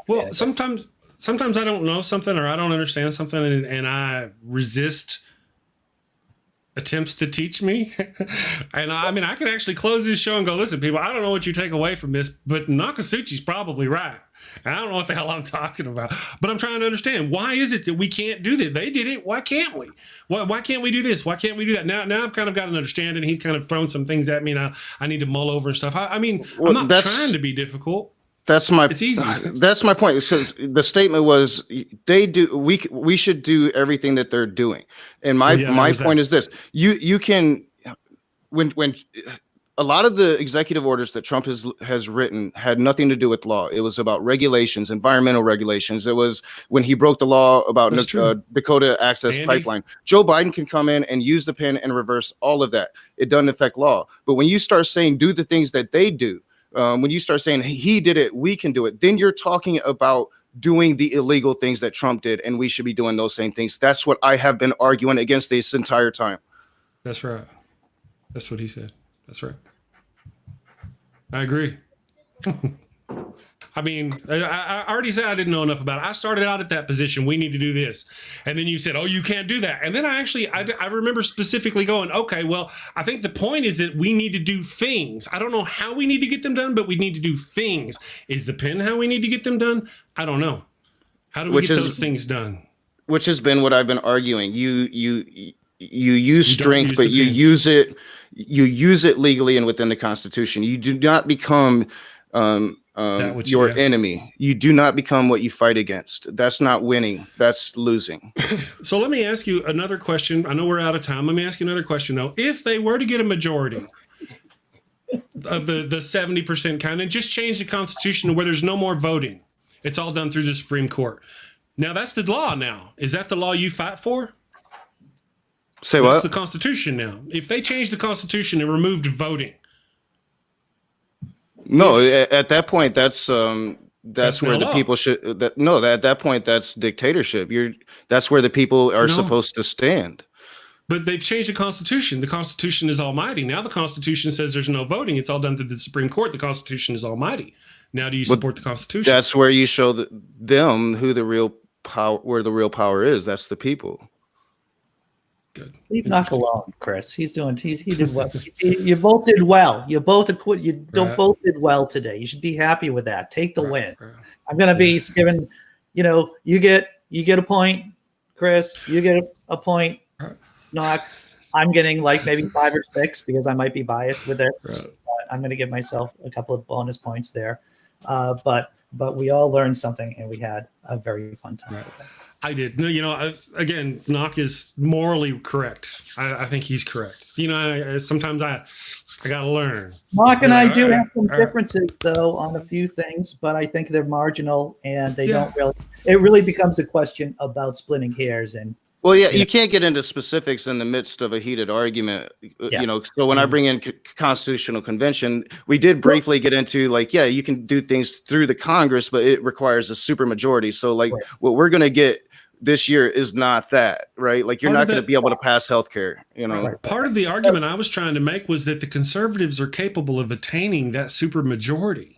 Speaker 1: Well, sometimes I don't know something or I don't understand something, and I resist attempts to teach me. And I mean, I could actually close this show and go, listen, people, I don't know what you take away from this, but Nokasuchi's probably right. And I don't know what the hell I'm talking about, but I'm trying to understand, why is it that we can't do that? They did it. Why can't we? Why can't we do this? Why can't we do that? Now I've kind of got an understanding. He's kind of thrown some things at me and I need to mull over and stuff. I mean, I'm not trying to be difficult.
Speaker 5: It's easy. That's my point. Because the statement was we should do everything that they're doing. And my point is this: you can when a lot of the executive orders that Trump has written had nothing to do with law. It was about regulations, environmental regulations. It was when he broke the law about Dakota Access Pipeline. Joe Biden can come in and use the pen and reverse all of that. It doesn't affect law. But when you start saying do the things that they do, when you start saying he did it, we can do it, then you're talking about doing the illegal things that Trump did, and we should be doing those same things. That's what I have been arguing against this entire time.
Speaker 1: That's right. That's what he said. That's right. I agree. I mean, I already said I didn't know enough about it. I started out at that position. We need to do this. And then you said, oh, you can't do that. And then I remember specifically going, okay, well, I think the point is that we need to do things. I don't know how we need to get them done, but we need to do things. Is the pen how we need to get them done? I don't know. How do we get those things done?
Speaker 5: Which has been what I've been arguing. You use strength, but you use it legally and within the Constitution. You do not become your enemy. You do not become what you fight against. That's not winning. That's losing.
Speaker 1: So let me ask you another question. I know we're out of time. Let me ask you another question, though. If they were to get a majority of the 70% kind and just change the Constitution to where there's no more voting, it's all done through the Supreme Court. Now, that's the law now. Is that the law you fight for?
Speaker 5: Say what?
Speaker 1: That's the Constitution now. If they change the Constitution and removed voting.
Speaker 5: No, at that point, that's where the people should. At that point, that's dictatorship. That's where the people are supposed to stand.
Speaker 1: But they've changed the Constitution. The Constitution is almighty. Now the Constitution says there's no voting. It's all done through the Supreme Court. The Constitution is almighty. Now, do you support the Constitution?
Speaker 5: That's where you show them who the real power, where the real power is. That's the people.
Speaker 1: Good.
Speaker 13: Leave Knock alone, Chris. He did well. You both did well. You both acquit. You both did well today. You should be happy with that. Take the win. Right. I'm gonna be given. You get a point, Chris. You get a point. Knock. I'm getting like maybe 5 or 6 because I might be biased with this.
Speaker 1: Right.
Speaker 13: But I'm gonna give myself a couple of bonus points there. But we all learned something and we had a very fun time.
Speaker 1: Right. I did. No, again, Knock is morally correct. I think he's correct. Sometimes I got to learn.
Speaker 13: Knock and I do have some differences, though, on a few things, but I think they're marginal and they don't really. It really becomes a question about splitting hairs and.
Speaker 5: Well, yeah, you can't get into specifics in the midst of a heated argument. So when I bring in constitutional convention, we did briefly get into you can do things through the Congress, but it requires a supermajority. So what we're going to get this year is not that, right? You're not going to be able to pass healthcare,
Speaker 1: Part of the argument I was trying to make was that the conservatives are capable of attaining that supermajority.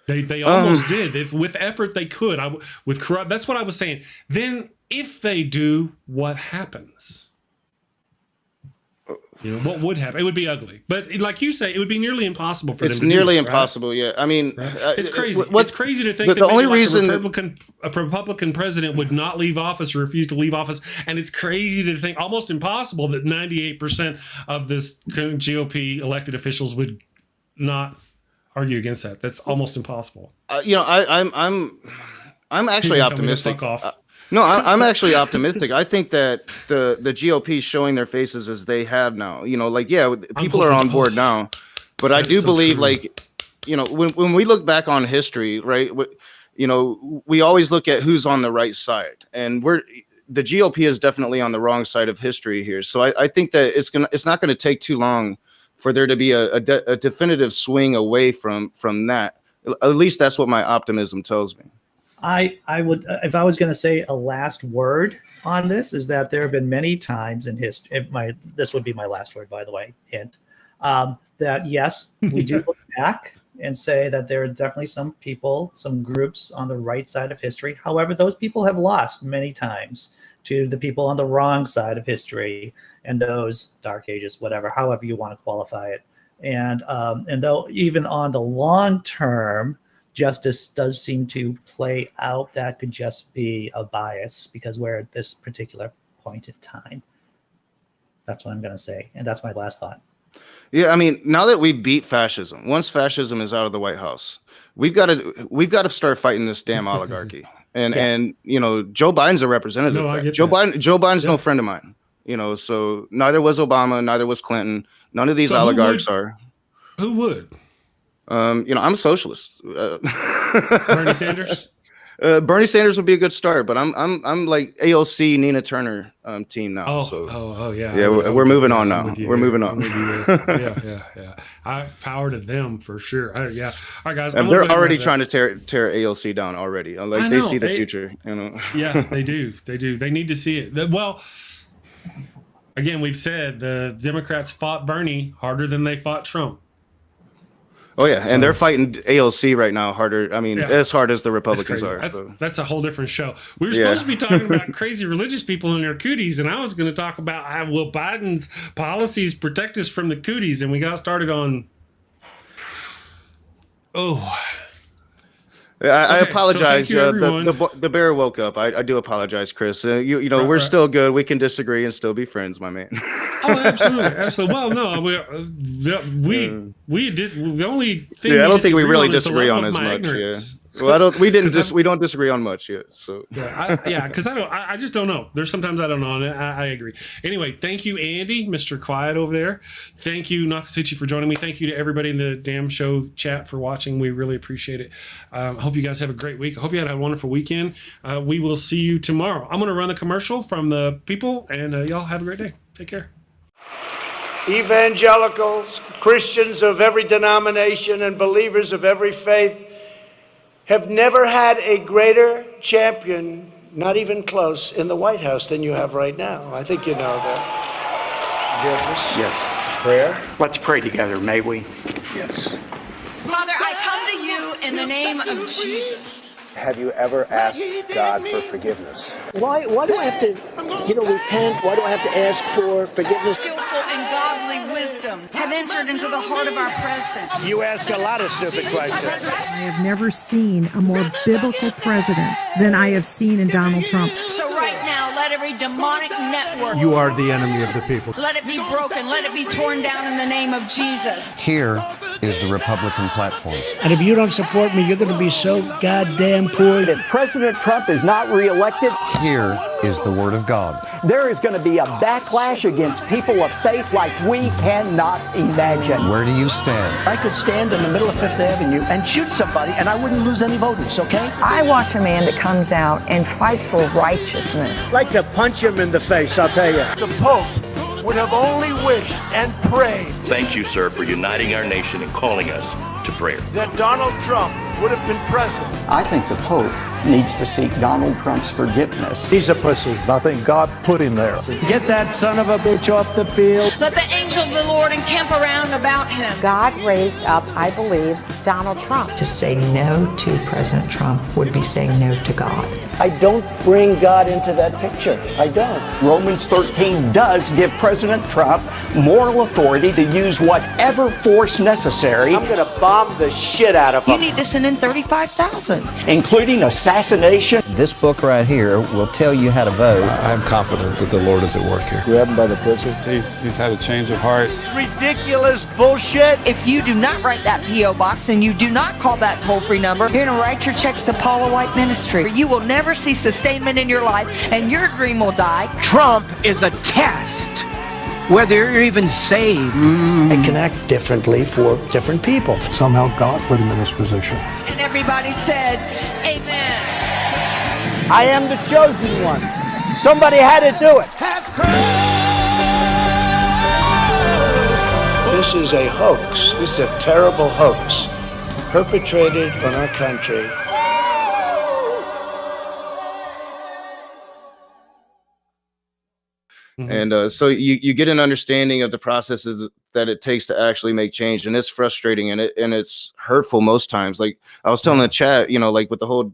Speaker 1: They almost did. If with effort they could. That's what I was saying. Then if they do, what happens? What would happen? It would be ugly. But like you say, it would be nearly impossible for them to do.
Speaker 5: It's nearly
Speaker 1: right?
Speaker 5: impossible, yeah. I mean,
Speaker 1: it's crazy. It's crazy to think that
Speaker 5: the only
Speaker 1: maybe
Speaker 5: reason
Speaker 1: a Republican president would not leave office or refuse to leave office. And it's crazy to think, almost impossible, that 98% of this GOP elected officials would not argue against that. That's almost impossible.
Speaker 5: I'm actually optimistic.
Speaker 1: Fuck off.
Speaker 5: No, I'm actually optimistic. I think that the GOP is showing their faces as they have now. People are on board now, but I do believe, when we look back on history, right? We always look at who's on the right side, and the GOP is definitely on the wrong side of history here. So I think that it's not going to take too long for there to be a definitive swing away from that. At least that's what my optimism tells me.
Speaker 13: I would, if I was going to say a last word on this, is that there have been many times in history. This would be my last word, by the way. Hint. That yes, we do look back and say that there are definitely some people, some groups on the right side of history. However, those people have lost many times to the people on the wrong side of history and those dark ages, whatever, however you want to qualify it. And though even on the long term, justice does seem to play out, that could just be a bias because we're at this particular point in time. That's what I'm going to say. And that's my last thought.
Speaker 5: Yeah, I mean, now that we beat fascism, once fascism is out of the White House, we've got to start fighting this damn oligarchy. And Joe Biden's a representative. No, Joe Biden's no friend of mine. So neither was Obama, neither was Clinton. None of these oligarchs are.
Speaker 1: Who would?
Speaker 5: I'm a socialist.
Speaker 1: Bernie Sanders.
Speaker 5: Bernie Sanders would be a good start, but I'm like AOC Nina Turner team now.
Speaker 1: Yeah.
Speaker 5: We're moving on now. We're moving on.
Speaker 1: I power to them for sure. All right, guys.
Speaker 5: And they're already trying to tear AOC down already. They see the future.
Speaker 1: Yeah, they do. They need to see it. Well, again, we've said the Democrats fought Bernie harder than they fought Trump.
Speaker 5: Oh yeah, and they're fighting AOC right now harder. I mean, as hard as the Republicans are.
Speaker 1: That's a whole different show. We were supposed to be talking about crazy religious people and their cooties, and I was going to talk about will Biden's policies protect us from the cooties, and we got started on.
Speaker 5: I apologize. So the bear woke up. I do apologize, Chris. We're still good. We can disagree and still be friends, my man.
Speaker 1: Oh, absolutely. Well, no, we did. The only thing.
Speaker 5: I don't think we really disagree on as much. Ignorance. Yeah. Well, we don't disagree on much yet. So
Speaker 1: because I just don't know. There's sometimes I don't know, and I agree. Anyway, thank you, Andy, Mr. Quiet over there. Thank you, Nokasuchi, for joining me. Thank you to everybody in the damn show chat for watching. We really appreciate it. I hope you guys have a great week. I hope you had a wonderful weekend. We will see you tomorrow. I'm going to run the commercial from the people, and y'all have a great day. Take care.
Speaker 2: Evangelicals, Christians of every denomination, and believers of every faith have never had a greater champion, not even close, in the White House than you have right now. I think you know that.
Speaker 6: Jeffress? Yes. Prayer? Let's pray together, may we? Yes.
Speaker 4: Father, I come to you in the name of Jesus.
Speaker 14: Have you ever asked God for forgiveness?
Speaker 6: Why do I have to, repent? Why do I have to ask for forgiveness?
Speaker 4: Skillful and godly wisdom have entered into the heart of our president.
Speaker 2: You ask a lot of stupid questions.
Speaker 7: I have never seen a more biblical president than I have seen in Donald Trump.
Speaker 4: So right now, let every demonic network.
Speaker 8: You are the enemy of the people.
Speaker 4: Let it be broken. Let it be torn down in the name of Jesus.
Speaker 9: Here is the Republican platform.
Speaker 6: And if you don't support me, you're going to be so goddamn poor.
Speaker 3: If President Trump is not reelected,
Speaker 9: here is the Word of God.
Speaker 3: there is going to be a backlash against people of faith like we cannot imagine.
Speaker 9: Where do you stand?
Speaker 6: I could stand in the middle of Fifth Avenue and shoot somebody, and I wouldn't lose any voters, okay?
Speaker 10: I watch a man that comes out and fights for righteousness.
Speaker 2: I'd like to punch him in the face, I'll tell you. The Pope would have only wished and prayed.
Speaker 11: Thank you, sir, for uniting our nation and calling us to prayer.
Speaker 2: That Donald Trump would have been president.
Speaker 15: I think the Pope
Speaker 3: needs to seek Donald Trump's forgiveness.
Speaker 6: He's a pussy.
Speaker 8: Nothing God put him there.
Speaker 6: Get that son of a bitch off the field.
Speaker 4: Let the angel of the Lord encamp around about him.
Speaker 10: God raised up, I believe, Donald Trump.
Speaker 15: To say no to President Trump would be saying no to God.
Speaker 6: I don't bring God into that picture. I don't.
Speaker 3: Romans 13 does give President Trump moral authority to use whatever force necessary,
Speaker 2: I'm going to bomb the shit out of
Speaker 12: You
Speaker 2: them.
Speaker 12: need to send in 35,000.
Speaker 3: including assassination.
Speaker 9: This book right here will tell you how to vote.
Speaker 8: I'm confident that the Lord is at work here.
Speaker 6: Grab him by the pussy.
Speaker 8: He's had a change of heart.
Speaker 2: Ridiculous bullshit.
Speaker 12: If you do not write that P.O. box and you do not call that toll-free number, you're going to write your checks to Paula White Ministry. You will never see sustainment in your life and your dream will die.
Speaker 6: Trump is a test. Whether you're even saved, they connect differently for different people.
Speaker 8: Somehow God put him in this position.
Speaker 4: And everybody said, amen.
Speaker 6: I am the chosen one. Somebody had to do it.
Speaker 2: This is a hoax. This is a terrible hoax perpetrated on our country.
Speaker 5: And so you get an understanding of the processes that it takes to actually make change, and it's frustrating and it's hurtful most times. Like I was telling the chat, like with the whole